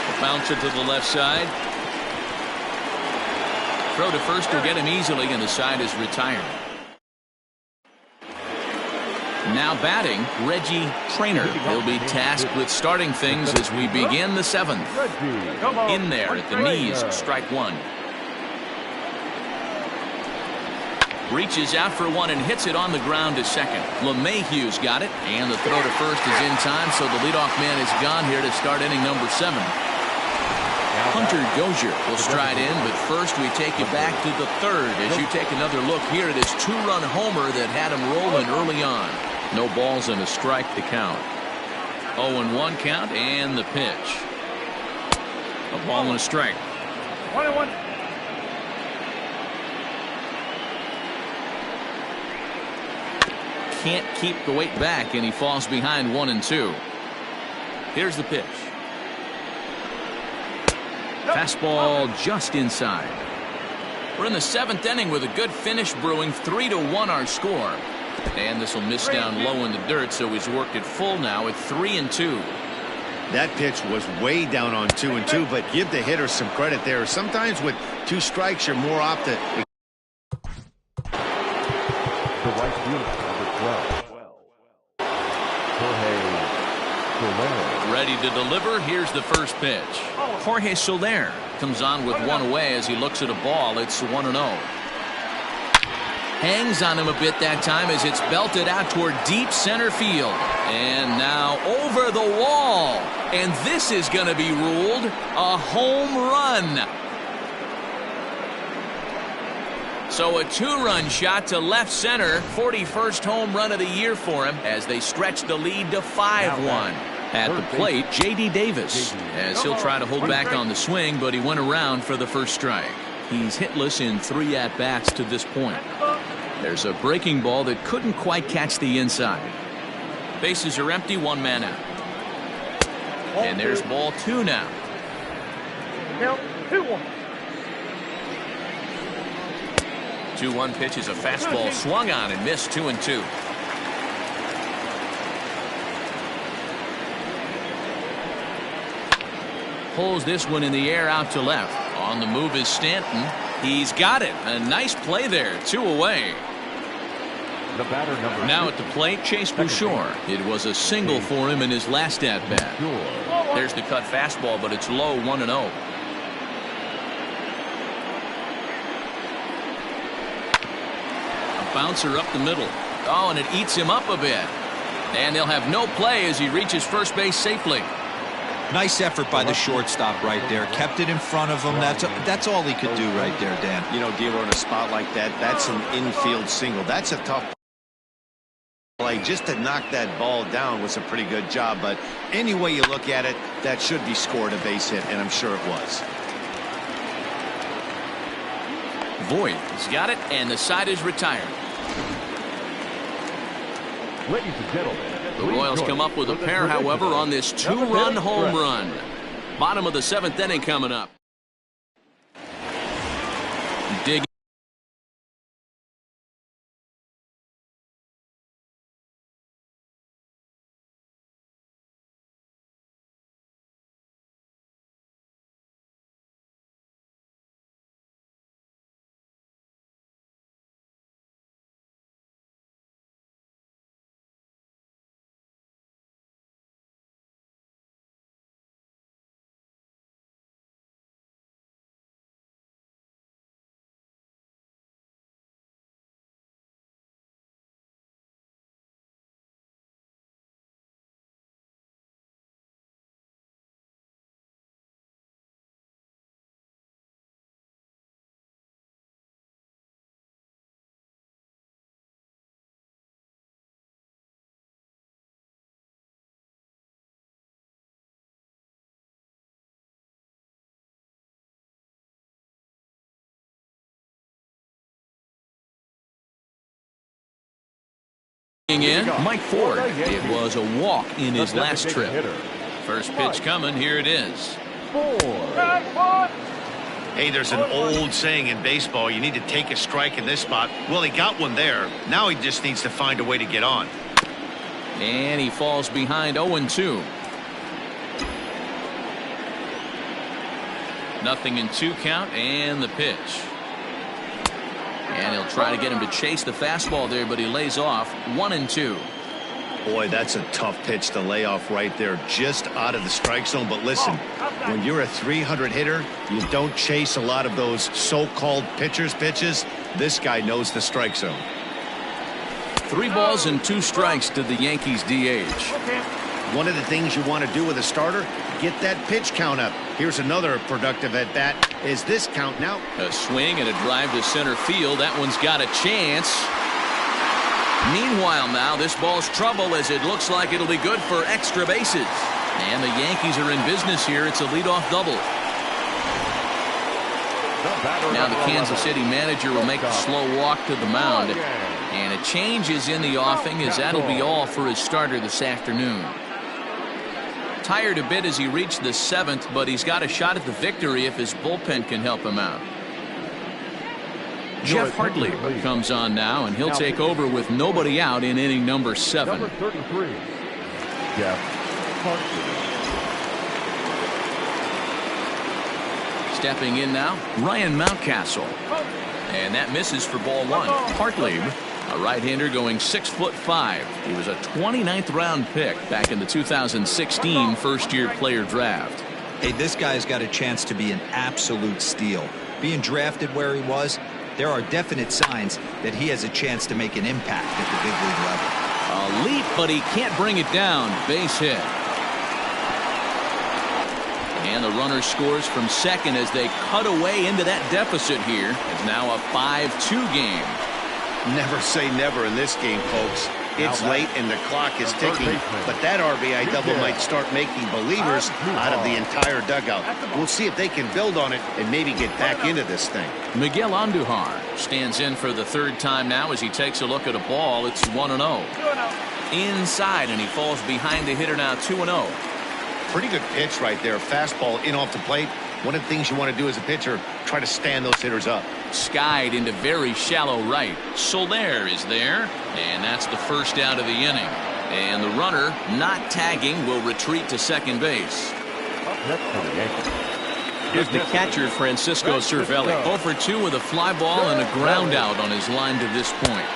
A bouncer to the left side. Throw to first will get him easily, and the side is retired. Now batting, Reggie Trainer. He'll be tasked with starting things as we begin the 7th. In there at the knees, strike 1. Reaches out for 1 and hits it on the ground to second. LeMahieu's got it, and the throw to first is in time, so the leadoff man is gone here to start inning number 7. Hunter Dozier will stride in, but first we take you back to the 3rd as you take another look here at his 2-run homer that had him rolling early on. No balls and a strike to count. 0-1 count and the pitch. A ball and a strike. 1-1. Can't keep the weight back, and he falls behind 1-2. Here's the pitch. Fastball just inside. We're in the 7th inning with a good finish brewing. 3-1 our score. And this will miss down low in the dirt, so he's worked it full now at 3-2. That pitch was way down on 2-2, but give the hitter some credit there. Sometimes with 2 strikes, you're more apt to. The right fielder, number 12. Jorge Soler. Ready to deliver. Here's the first pitch. Jorge Soler comes on with 1 away as he looks at a ball. It's 1-0. Hangs on him a bit that time as it's belted out toward deep center field. And now over the wall. And this is going to be ruled a home run. So a 2-run shot to left center. 41st home run of the year for him as they stretch the lead to 5-1. At the plate, J.D. Davis, as he'll try to hold back on the swing, but he went around for the first strike. He's hitless in 3 at-bats to this point. There's a breaking ball that couldn't quite catch the inside. Bases are empty, 1 man out. And there's ball 2 now. Now, 2-1. 2-1 pitch is a fastball swung on and missed. 2-2. Pulls this one in the air out to left. On the move is Stanton. He's got it. A nice play there. 2 away. The batter number Now at the plate, Chase Bouchard. It was a single for him in his last at-bat. There's the cut fastball, but it's low. 1-0. A bouncer up the middle. Oh, and it eats him up a bit. And they'll have no play as he reaches first base safely. Nice effort by the shortstop right there. Kept it in front of him. That's all he could do right there, Dan. You know, dealer in a spot like that, that's an infield single. That's a tough play. Just to knock that ball down was a pretty good job. But any way you look at it, that should be scored a base hit, and I'm sure it was. Voit has got it, and the side is retired. Ladies and gentlemen, The Royals come up with a pair, however, on this 2-run home run. Bottom of the 7th inning coming up. Dig In Mike Ford. It was a walk in his last trip. First pitch coming. Here it is. Hey, there's an old saying in baseball, you need to take a strike in this spot. Well, he got one there. Now he just needs to find a way to get on. And he falls behind 0-2. Nothing in 2 count, and the pitch. And he'll try to get him to chase the fastball there, but he lays off 1-2. Boy, that's a tough pitch to lay off right there, just out of the strike zone. But listen, when you're a 300 hitter, you don't chase a lot of those so-called pitcher's pitches. This guy knows the strike zone. 3 balls and 2 strikes to the Yankees DH. One of the things you want to do with a starter, get that pitch count up. Here's another productive at bat. Is this count now? A swing and a drive to center field. That one's got a chance. Meanwhile now, this ball's trouble as it looks like it'll be good for extra bases. And the Yankees are in business here. It's a leadoff double. Now the Kansas City manager will make a slow walk to the mound. And a change is in the offing, as that'll be all for his starter this afternoon. Tired a bit as he reached the 7th, but he's got a shot at the victory if his bullpen can help him out. Jeff Hartley comes on now, and he'll take over with nobody out in inning number 7. Number 33, Jeff Hartley. Stepping in now, Ryan Mountcastle. And that misses for ball 1. Hartley, a right-hander going 6'5". He was a 29th round pick back in the 2016 first-year player draft. Hey, this guy's got a chance to be an absolute steal. Being drafted where he was, there are definite signs that he has a chance to make an impact at the big league level. A leap, but he can't bring it down. Base hit. And the runner scores from second as they cut away into that deficit here. It's now a 5-2 game. Never say never in this game, folks. It's late and the clock is ticking, but that RBI double might start making believers out of the entire dugout. We'll see if they can build on it and maybe get back into this thing. Miguel Andujar stands in for the 3rd time now as he takes a look at a ball. It's 1-0. Inside, and he falls behind the hitter now 2-0. Pretty good pitch right there. Fastball in off the plate. One of the things you want to do as a pitcher, try to stand those hitters up. Skied into very shallow right. Soler is there, and that's the first out of the inning. And the runner, not tagging, will retreat to second base. Here's the catcher, Francisco Cervelli. 0 for 2 with a fly ball and a ground out on his line to this point.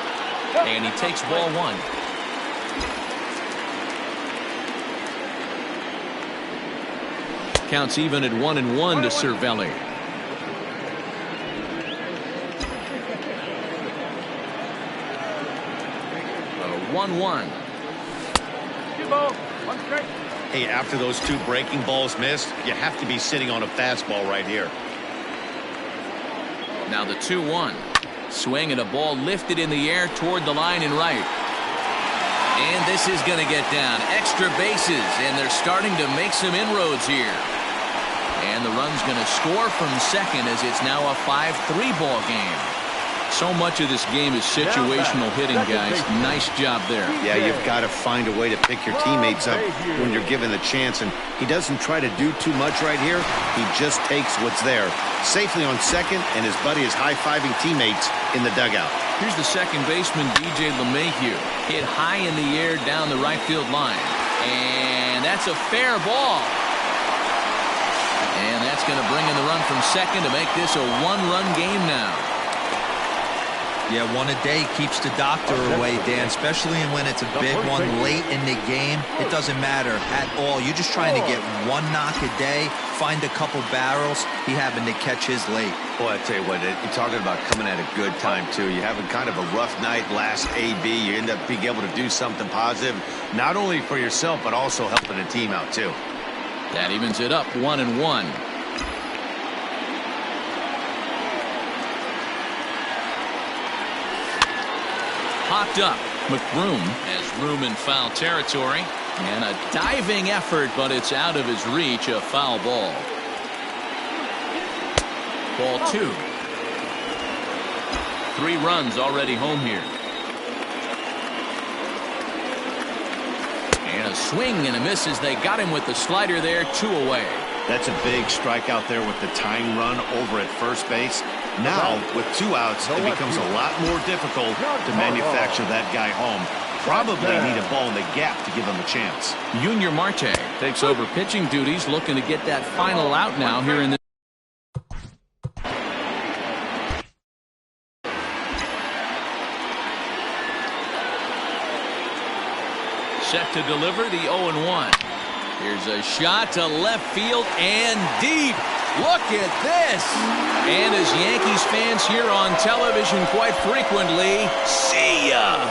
And he takes ball 1. Counts even at 1-1 to Cervelli. 1-1. Hey, after those 2 breaking balls missed, you have to be sitting on a fastball right here. Now the 2-1. Swing and a ball lifted in the air toward the line and right. And this is going to get down. Extra bases, and they're starting to make some inroads here. And the run's going to score from second as it's now a 5-3 ball game. So much of this game is situational hitting, guys. Nice job there. Yeah, you've got to find a way to pick your teammates up when you're given the chance. And he doesn't try to do too much right here. He just takes what's there. Safely on second, and his buddy is high-fiving teammates in the dugout. Here's the second baseman, DJ LeMahieu. Hit high in the air down the right field line. And that's a fair ball. And that's going to bring in the run from second to make this a 1-run game now. Yeah, one a day keeps the doctor away, Dan, especially when it's a big one late in the game. It doesn't matter at all. You're just trying to get one knock a day, find a couple barrels. He happened to catch his late. Boy, I tell you what, you're talking about coming at a good time, too. You're having kind of a rough night last AB. You end up being able to do something positive, not only for yourself, but also helping the team out, too. That evens it up 1-1. Popped up. McBroom has room in foul territory. And a diving effort, but it's out of his reach. A foul ball. Ball 2. 3 runs already home here. Swing and a miss as they got him with the slider there. 2 away. That's a big strike out there with the tying run over at first base. Now, with 2 outs, it becomes a lot more difficult to manufacture that guy home. Probably need a ball in the gap to give him a chance. Junior Marte takes over pitching duties, looking to get that final out now here in the set to deliver the 0-1. Here's a shot to left field and deep. Look at this. And as Yankees fans hear on television quite frequently, see ya.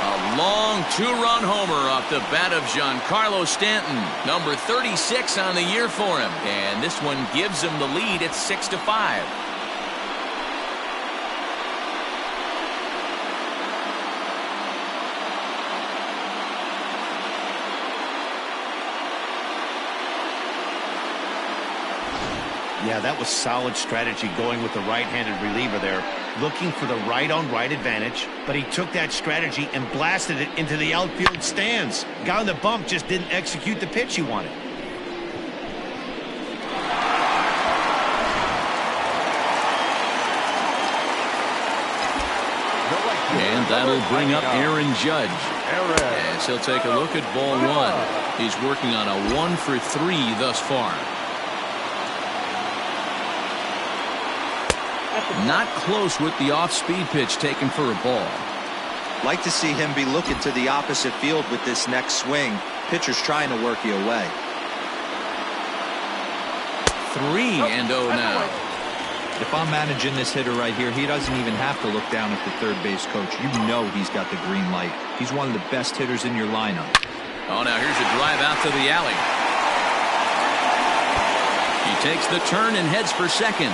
A long 2-run homer off the bat of Giancarlo Stanton. Number 36 on the year for him. And this one gives him the lead at 6-5. Yeah, that was solid strategy going with the right-handed reliever there, looking for the right-on-right advantage, but he took that strategy and blasted it into the outfield stands. Guy on the bump just didn't execute the pitch he wanted. And that'll bring up Aaron Judge. As he'll take a look at ball 1. He's working on a 1 for 3 thus far. Not close with the off-speed pitch taken for a ball. Like to see him be looking to the opposite field with this next swing. Pitcher's trying to work you away. 3-0 now. If I'm managing this hitter right here, he doesn't even have to look down at the third base coach. You know he's got the green light. He's one of the best hitters in your lineup. Oh, now here's a drive out to the alley. He takes the turn and heads for second.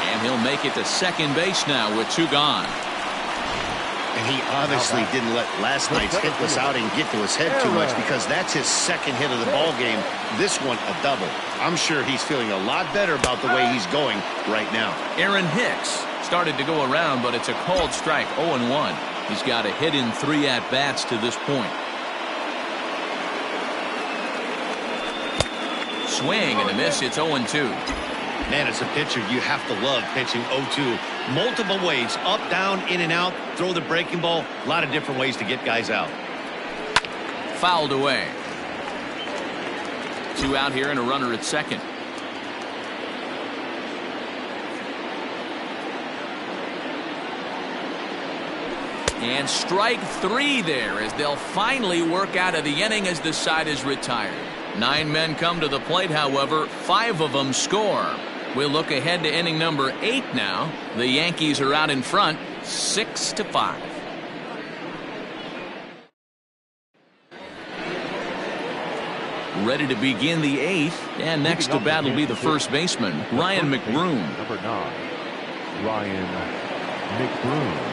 And he'll make it to second base now with 2 gone. And he obviously didn't let last night's hitless outing get to his head too much, because that's his second hit of the ball game. This one a double. I'm sure he's feeling a lot better about the way he's going right now. Aaron Hicks started to go around, but it's a called strike. 0-1. He's got a hit in 3 at-bats to this point. Swing and a miss. It's 0-2. Man, as a pitcher, you have to love pitching 0-2. Multiple ways, up, down, in and out, throw the breaking ball. A lot of different ways to get guys out. Fouled away. 2 out here and a runner at second. And strike 3 there as they'll finally work out of the inning as the side is retired. 9 men come to the plate, however, 5 of them score. We'll look ahead to inning number 8 now. The Yankees are out in front, 6-5. Ready to begin the 8th, and next to bat will be the first baseman, Ryan McBroom. Number 9, Ryan McBroom.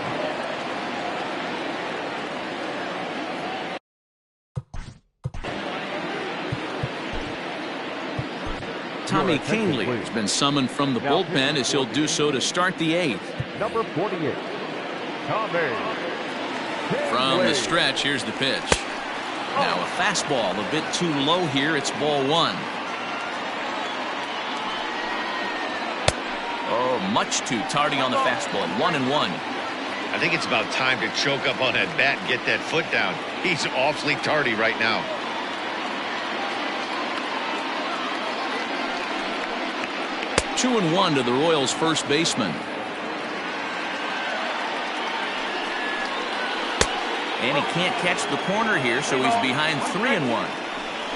Tommy Canely has been summoned from the bullpen as he'll do so to start the 8th. Number 48, Tommy. From the stretch, here's the pitch. Now a fastball a bit too low here. It's ball 1. Oh, much too tardy on the fastball. 1-1. I think it's about time to choke up on that bat and get that foot down. He's awfully tardy right now. Two and 1 to the Royals' first baseman. And he can't catch the corner here, so he's behind 3-1.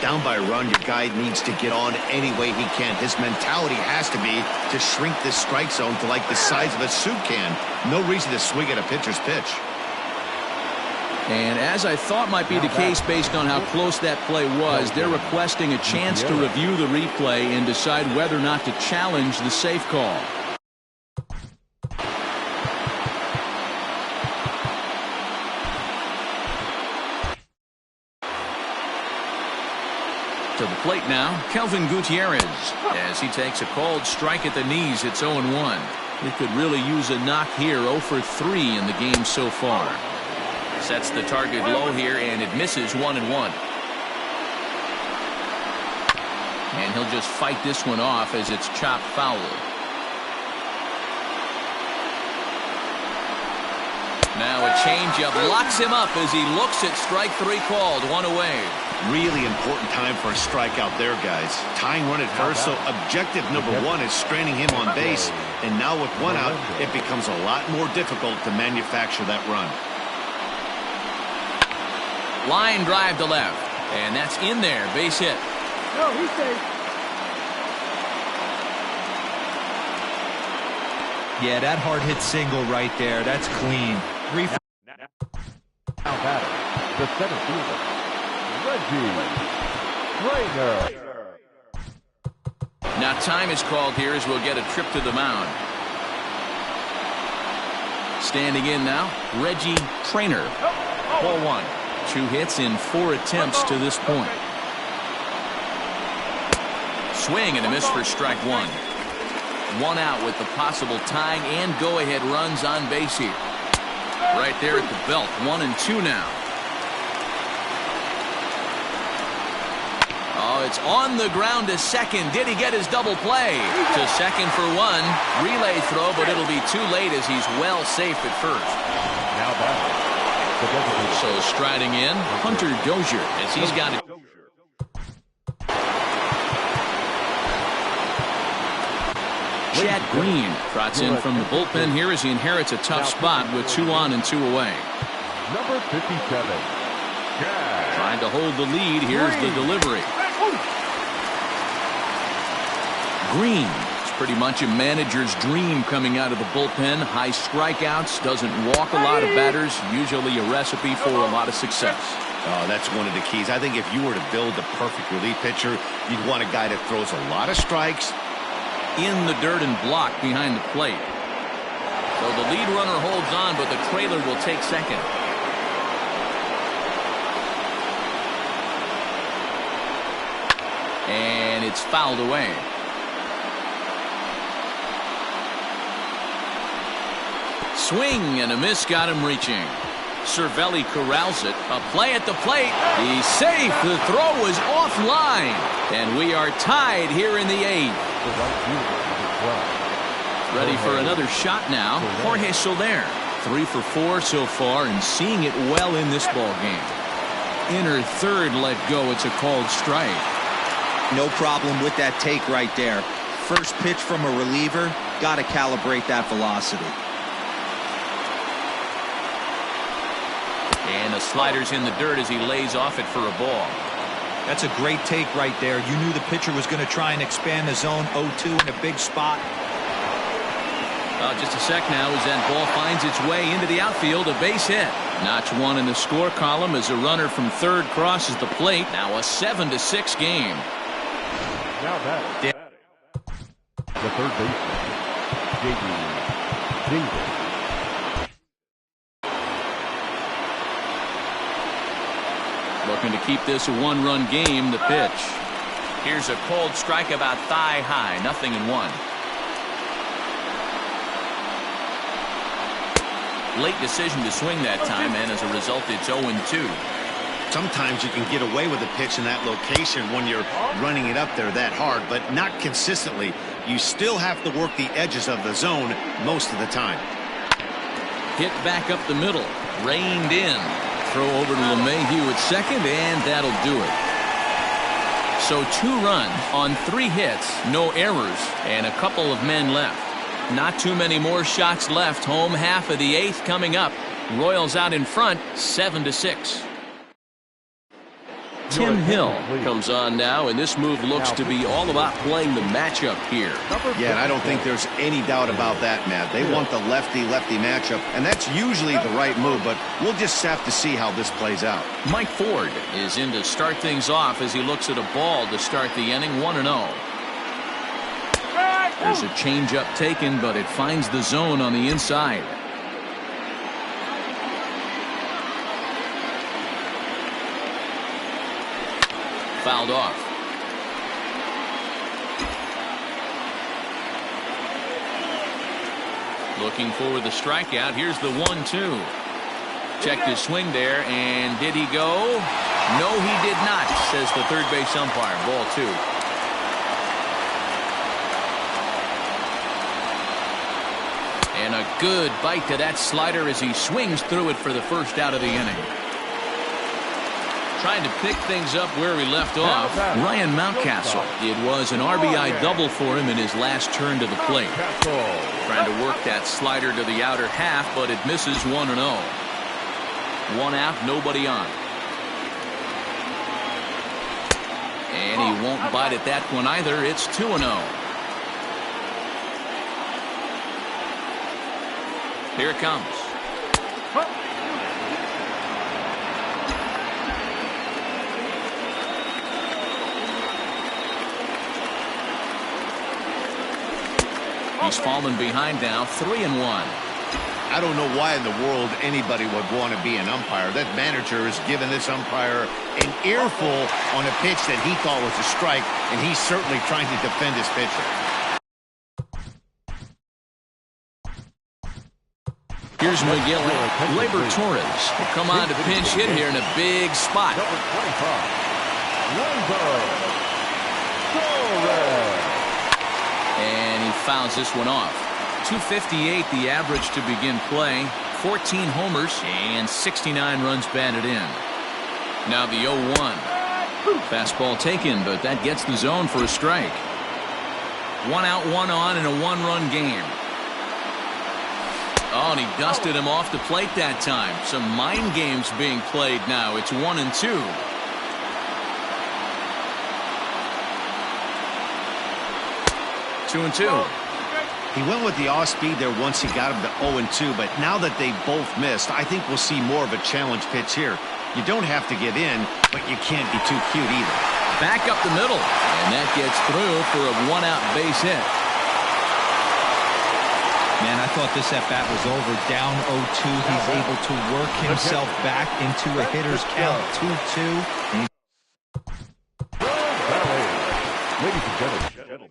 Down by a run, your guy needs to get on any way he can. His mentality has to be to shrink this strike zone to like the size of a soup can. No reason to swing at a pitcher's pitch. And as I thought might be the case based on how close that play was, they're requesting a chance to review the replay and decide whether or not to challenge the safe call. To the plate now, Kelvin Gutierrez, as he takes a called strike at the knees. It's 0-1. They could really use a knock here. 0 for 3 in the game so far. Sets the target low here, and it misses 1-1. And he'll just fight this one off as it's chopped foul. Now a changeup locks him up as he looks at strike 3 called. 1 away. Really important time for a strikeout there, guys. Tying run at first, so objective number 1 is straining him on base. And now with 1 out, it becomes a lot more difficult to manufacture that run. Line drive to left. And that's in there. Base hit. No, he's safe. Yeah, that hard hit single right there. That's clean. Now batter, the center fielder, Reggie Trainer. Now time is called here as we'll get a trip to the mound. Standing in now, Reggie Trainer. Ball 1. 2 hits in 4 attempts to this point. Swing and a miss for strike 1. 1 out with the possible tying and go-ahead runs on base here. Right there at the belt. 1 and 2 now. Oh, it's on the ground to second. Did he get his double play? To second for 1. Relay throw, but it'll be too late as he's well safe at first. Now batter, the designated. So striding in, Hunter Dozier as he's got it. Chad Green trots in from the bullpen here as he inherits a tough spot with 2 on and 2 away. Number 57. Chad Trying to hold the lead. Here's the delivery. Green. It's pretty much a manager's dream coming out of the bullpen. High strikeouts, doesn't walk a lot of batters, usually a recipe for a lot of success. Oh, that's one of the keys. I think if you were to build the perfect relief pitcher, you'd want a guy that throws a lot of strikes. In the dirt and blocked behind the plate. So the lead runner holds on, but the trailer will take second. And it's fouled away. Swing and a miss got him reaching. Cervelli corrals it. A play at the plate. He's safe. The throw was offline. And we are tied here in the 8th. Ready for another shot now. Jorge Soler. 3 for 4 so far and seeing it well in this ball game. Inner third let go. It's a called strike. No problem with that take right there. First pitch from a reliever. Got to calibrate that velocity. And the slider's in the dirt as he lays off it for a ball. That's a great take right there. You knew the pitcher was going to try and expand the zone. 0-2 in a big spot. Just a sec now as that ball finds its way into the outfield. A base hit. Notch 1 in the score column as a runner from third crosses the plate. Now a 7-6 game. Now batting, the third baseman, J.D. Davis. Looking to keep this a 1-run game. The pitch. Here's a cold strike about thigh high. 0-1. Late decision to swing that time, and as a result, it's 0-2. Sometimes you can get away with a pitch in that location when you're running it up there that hard, but not consistently. You still have to work the edges of the zone most of the time. Hit back up the middle. Reined in. Throw over to LeMahieu at second, and that'll do it. So 2 runs on 3 hits, no errors, and a couple of men left. Not too many more shots left. Home half of the 8th coming up. Royals out in front, 7-6. Tim Hill comes on now, and this move looks to be all about playing the matchup here. Yeah, and I don't think there's any doubt about that, Matt. They want the lefty-lefty matchup, and that's usually the right move, but we'll just have to see how this plays out. Mike Ford is in to start things off as he looks at a ball to start the inning. 1-0. There's a changeup taken, but it finds the zone on the inside. Fouled off. Looking for the strikeout. Here's the 1-2. Checked his swing there, and did he go? No, he did not, says the third base umpire. Ball 2. And a good bite to that slider as he swings through it for the first out of the inning. Trying to pick things up where we left off, Ryan Mountcastle. It was an RBI double for him in his last turn to the plate. Trying to work that slider to the outer half, but it misses 1-0. 1 out, nobody on. And he won't bite at that one either. It's 2-0. Here it comes. He's fallen behind now, 3-1. I don't know why in the world anybody would want to be an umpire. That manager has given this umpire an earful on a pitch that he thought was a strike, and he's certainly trying to defend his pitcher. Here's McGill. Labor Torres will come on to pinch hit here in a big spot. Number 25, Labor Torres. And he fouls this one off. 258 the average to begin play. 14 homers and 69 runs batted in. Now the 0-1. Fastball taken, but that gets the zone for a strike. 1 out, 1 on in a 1-run game. Oh, and he dusted him off the plate that time. Some mind games being played now. It's 1-2. Two and two. He went with the off speed there once he got him to 0-2, but now that they both missed, I think we'll see more of a challenge pitch here. You don't have to give in, but you can't be too cute either. Back up the middle, and that gets through for a 1-out base hit. Man, I thought this at-bat was over. Down 0-2, he's able to work himself back into a hitter's count. 2-2. Ladies and gentlemen.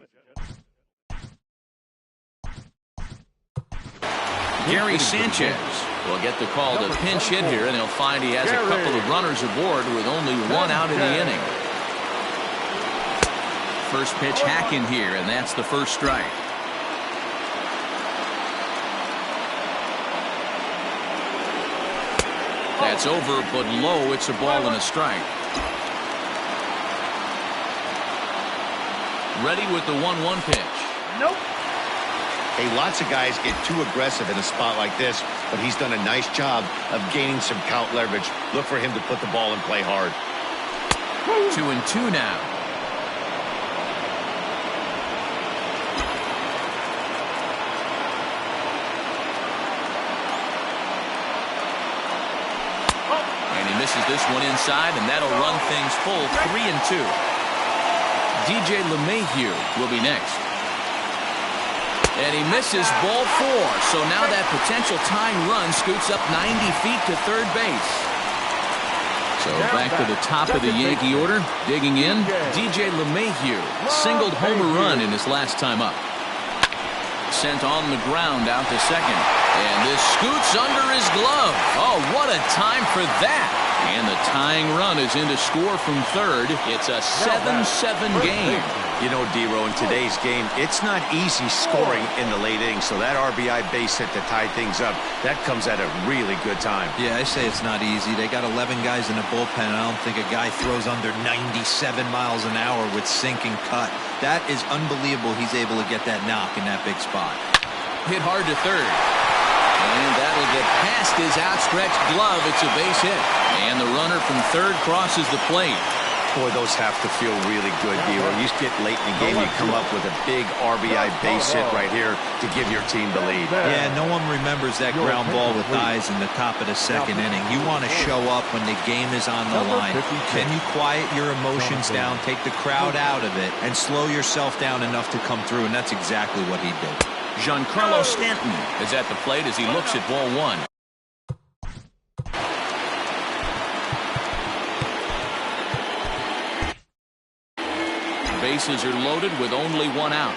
Gary Sanchez will get the call to pinch hit here, and he'll find he has a couple of runners aboard with only 1 out in the inning. First pitch hacking here, and that's the first strike. That's over, but low. It's a ball and a strike. Ready with the 1-1 pitch. Nope. Hey, lots of guys get too aggressive in a spot like this, but he's done a nice job of gaining some count leverage. Look for him to put the ball in play hard. 2-2 now. And he misses this one inside, and that'll run things full. 3-2. DJ LeMahieu will be next. And he misses ball 4. So now that potential tying run scoots up 90 feet to third base. So back to the top of the Yankee order. Digging in, DJ LeMahieu singled homer run in his last time up. Sent on the ground out to second. And this scoots under his glove. Oh, what a time for that. And the tying run is in to score from third. It's a 7-7 game. You know, D-Row, in today's game, it's not easy scoring in the late innings, so that RBI base hit to tie things up, that comes at a really good time. Yeah, I say it's not easy. They got 11 guys in the bullpen, and I don't think a guy throws under 97 miles an hour with sink and cut. That is unbelievable he's able to get that knock in that big spot. Hit hard to third. And that'll get past his outstretched glove. It's a base hit. And the runner from third crosses the plate. Boy, those have to feel really good, D-Row. You get late in the game, you come up with a big RBI base hit right here to give your team the lead. Yeah, no one remembers that ground ball with eyes in the top of the second inning. You want to show up when the game is on the line. Can you quiet your emotions down, take the crowd out of it, and slow yourself down enough to come through? And that's exactly what he did. Giancarlo Stanton is at the plate as he looks at ball 1. Bases are loaded with only 1 out.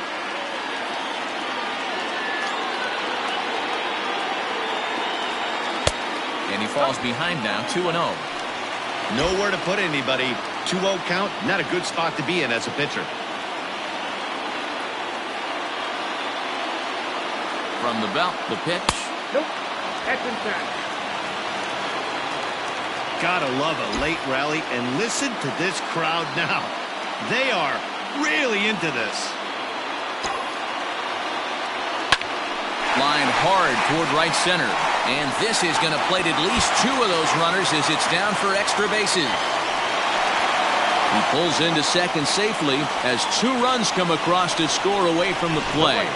And he falls behind now, 2-0. Nowhere to put anybody. 2-0 count, not a good spot to be in as a pitcher. From the belt, the pitch. Nope. That's inside. Gotta love a late rally, and listen to this crowd now. They are really into this. Line hard toward right center. And this is going to plate at least 2 of those runners as it's down for extra bases. He pulls into second safely as 2 runs come across to score away from the play.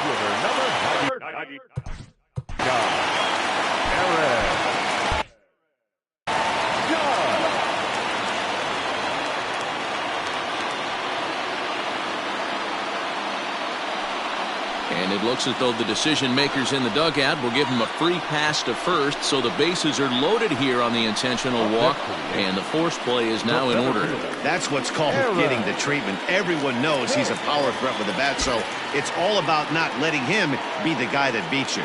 And it looks as though the decision makers in the dugout will give him a free pass to first, so the bases are loaded here on the intentional walk, and the force play is now in order. That's what's called getting the treatment. Everyone knows he's a power threat with the bat, so it's all about not letting him be the guy that beats you.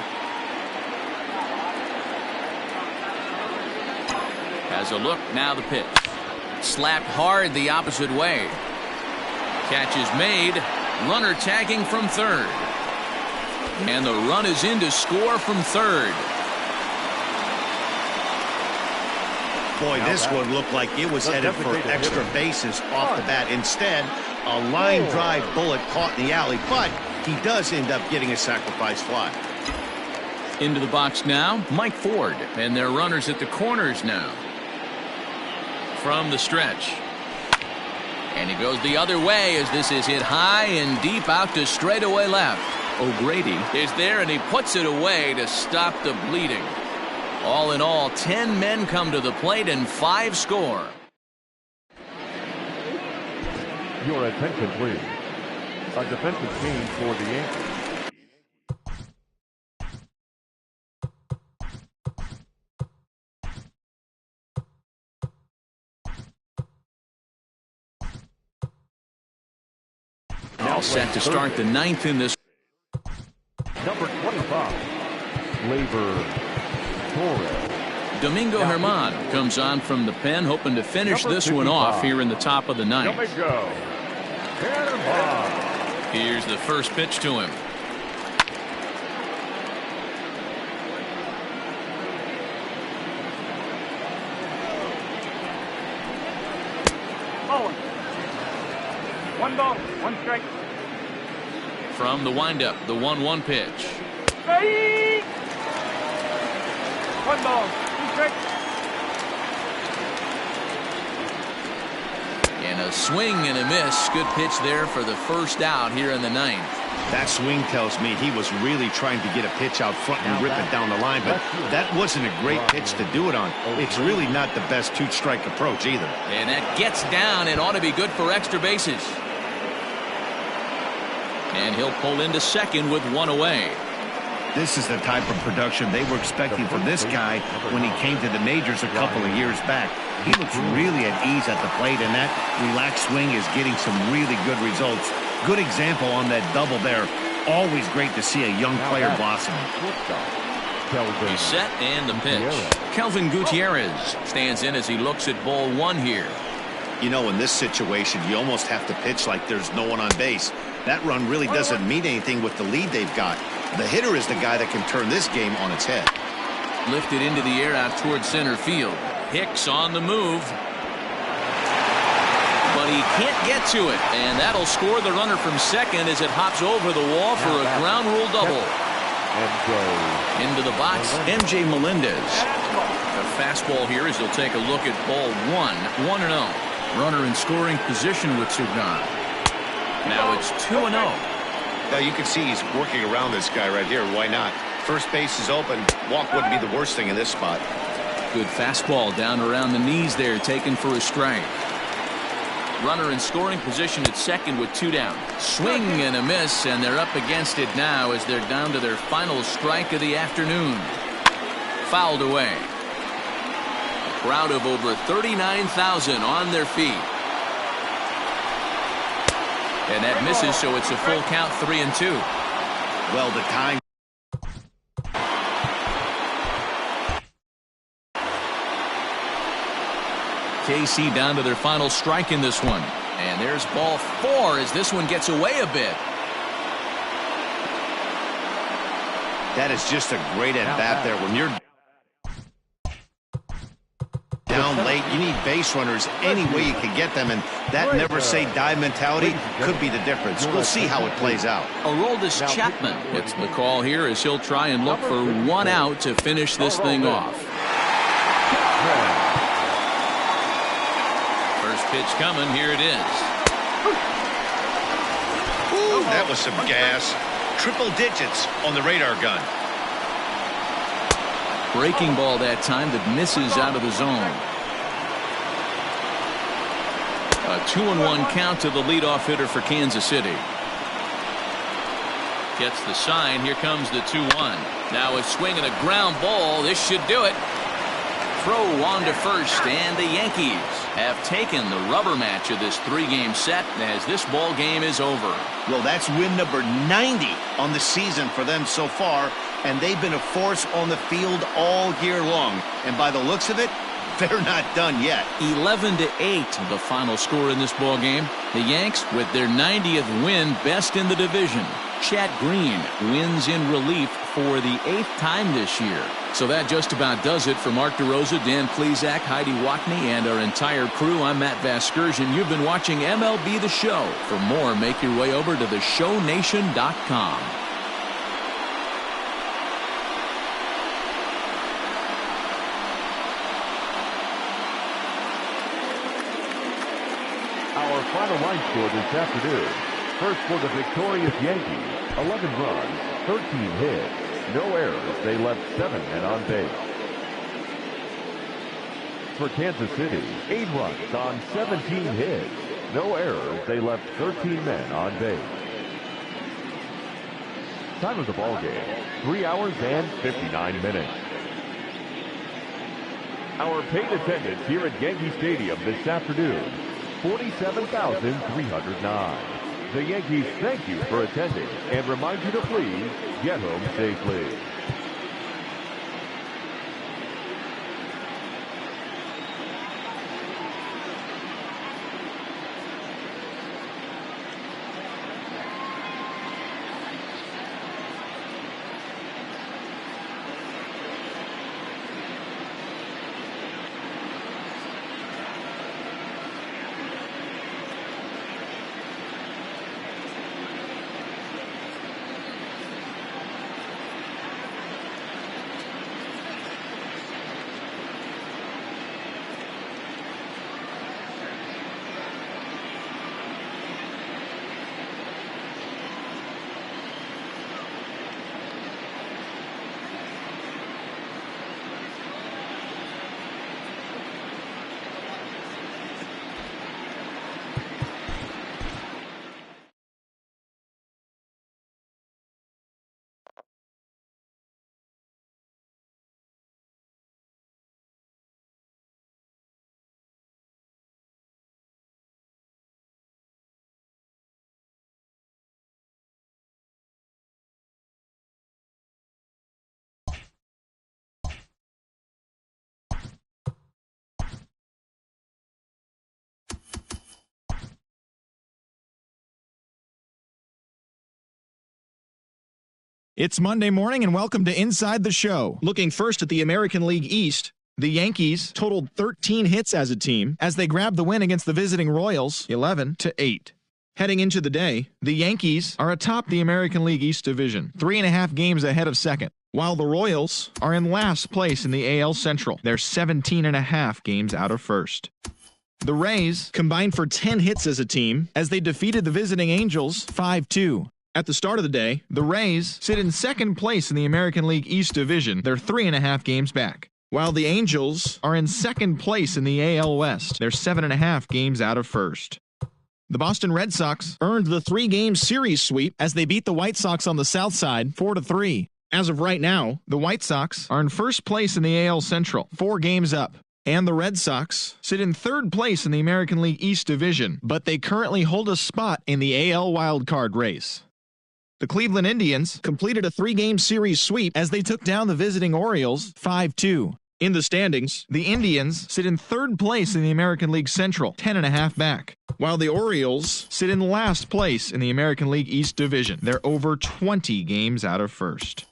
Has a look, now the pitch. Slapped hard the opposite way. Catch is made. Runner tagging from third. And the run is in to score from third. Boy, this one looked like it was headed for extra bases off the bat. Instead, a line drive bullet caught in the alley, but he does end up getting a sacrifice fly. Into the box now, Mike Ford, and their runners at the corners now. From the stretch. And he goes the other way as this is hit high and deep out to straightaway left. O'Grady is there, and he puts it away to stop the bleeding. All in all, 10 men come to the plate and 5 score. Your attention, please. A defensive change for the Yankees. Now set to start the 9th in this. Number 25, Labor Torres. Domingo Herman comes on from the pen, hoping to finish this one off here in the top of the 9th. Domingo Herman. Here's the first pitch to him. Ball. 1 ball, 1 strike. From the windup, the 1-1 pitch. Strike. 1 ball, 2 strikes. And a swing and a miss. Good pitch there for the first out here in the 9th. That swing tells me he was really trying to get a pitch out front and rip it down the line, but that wasn't a great pitch to do it on. It's really not the best 2-strike approach either. And that gets down and ought to be good for extra bases. And he'll pull into second with 1 away. This is the type of production they were expecting from this guy when he came to the majors a couple of years back. He looks really at ease at the plate, and that relaxed swing is getting some really good results. Good example on that double there. Always great to see a young player blossom. He's set and the pitch. Kelvin Gutierrez stands in as he looks at ball 1 here. You know, in this situation, you almost have to pitch like there's no one on base. That run really doesn't mean anything with the lead they've got. The hitter is the guy that can turn this game on its head. Lifted into the air out towards center field. Hicks on the move. But he can't get to it. And that'll score the runner from second as it hops over the wall for a ground rule double. Into the box, MJ Melendez. A fastball here as he'll take a look at ball 1. 1-0. Runner in scoring position with Sugan. Now it's 2-0. Now you can see he's working around this guy right here. Why not? First base is open. Walk wouldn't be the worst thing in this spot. Good fastball down around the knees there, taken for a strike. Runner in scoring position at second with 2 down. Swing and a miss, and they're up against it now as they're down to their final strike of the afternoon. Fouled away. A crowd of over 39,000 on their feet. And that misses, so it's a full count, 3-2. Well, the time. KC down to their final strike in this one. And there's ball 4 as this one gets away a bit. That is just a great at-bat there. When you're down late, you need base runners any way you can get them, and that never-say-die mentality could be the difference. We'll see how it plays out. Aroldis Chapman gets the call here as he'll try and look for 1 out to finish this thing off. First pitch coming. Here it is. Ooh, that was some gas. Triple digits on the radar gun. Breaking ball that time that misses out of the zone. A 2-1 count to the leadoff hitter for Kansas City. Gets the sign. Here comes the 2-1. Now a swing and a ground ball. This should do it. Throw on to first, and the Yankees have taken the rubber match of this 3-game set as this ball game is over. Well, that's win number 90 on the season for them so far, and they've been a force on the field all year long. And by the looks of it, they're not done yet. 11-8, the final score in this ball game. The Yanks with their 90th win, best in the division. Chad Green wins in relief for the 8th time this year. So that just about does it for Mark DeRosa, Dan Plesac, Heidi Watney, and our entire crew. I'm Matt Vasgersian. You've been watching MLB The Show. For more, make your way over to theshownation.com. Our final line score this afternoon. First for the victorious Yankees, 11 runs, 13 hits, no errors. They left 7 men on base. For Kansas City, 8 runs on 17 hits, no errors. They left 13 men on base. Time of the ball game, 3 hours and 59 minutes. Our paid attendance here at Yankee Stadium this afternoon, 47,309. The Yankees thank you for attending and remind you to please get home safely. It's Monday morning and welcome to Inside the Show. Looking first at the American League East, the Yankees totaled 13 hits as a team as they grabbed the win against the visiting Royals 11-8. Heading into the day, the Yankees are atop the American League East division, 3.5 games ahead of second, while the Royals are in last place in the AL Central. They're 17.5 games out of first. The Rays combined for 10 hits as a team as they defeated the visiting Angels 5-2. At the start of the day, the Rays sit in second place in the American League East Division. They're 3.5 games back. While the Angels are in second place in the AL West. They're 7.5 games out of first. The Boston Red Sox earned the 3-game series sweep as they beat the White Sox on the south side 4-3. As of right now, the White Sox are in first place in the AL Central, 4 games up. And the Red Sox sit in third place in the American League East Division, but they currently hold a spot in the AL wildcard race. The Cleveland Indians completed a 3-game series sweep as they took down the visiting Orioles 5-2. In the standings, the Indians sit in third place in the American League Central, 10.5 back, while the Orioles sit in last place in the American League East Division. They're over 20 games out of first.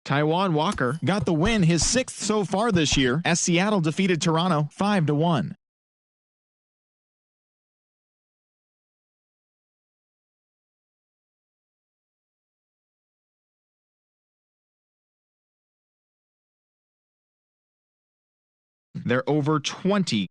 Taijuan Walker got the win, his 6th so far this year, as Seattle defeated Toronto 5-1. They're over 20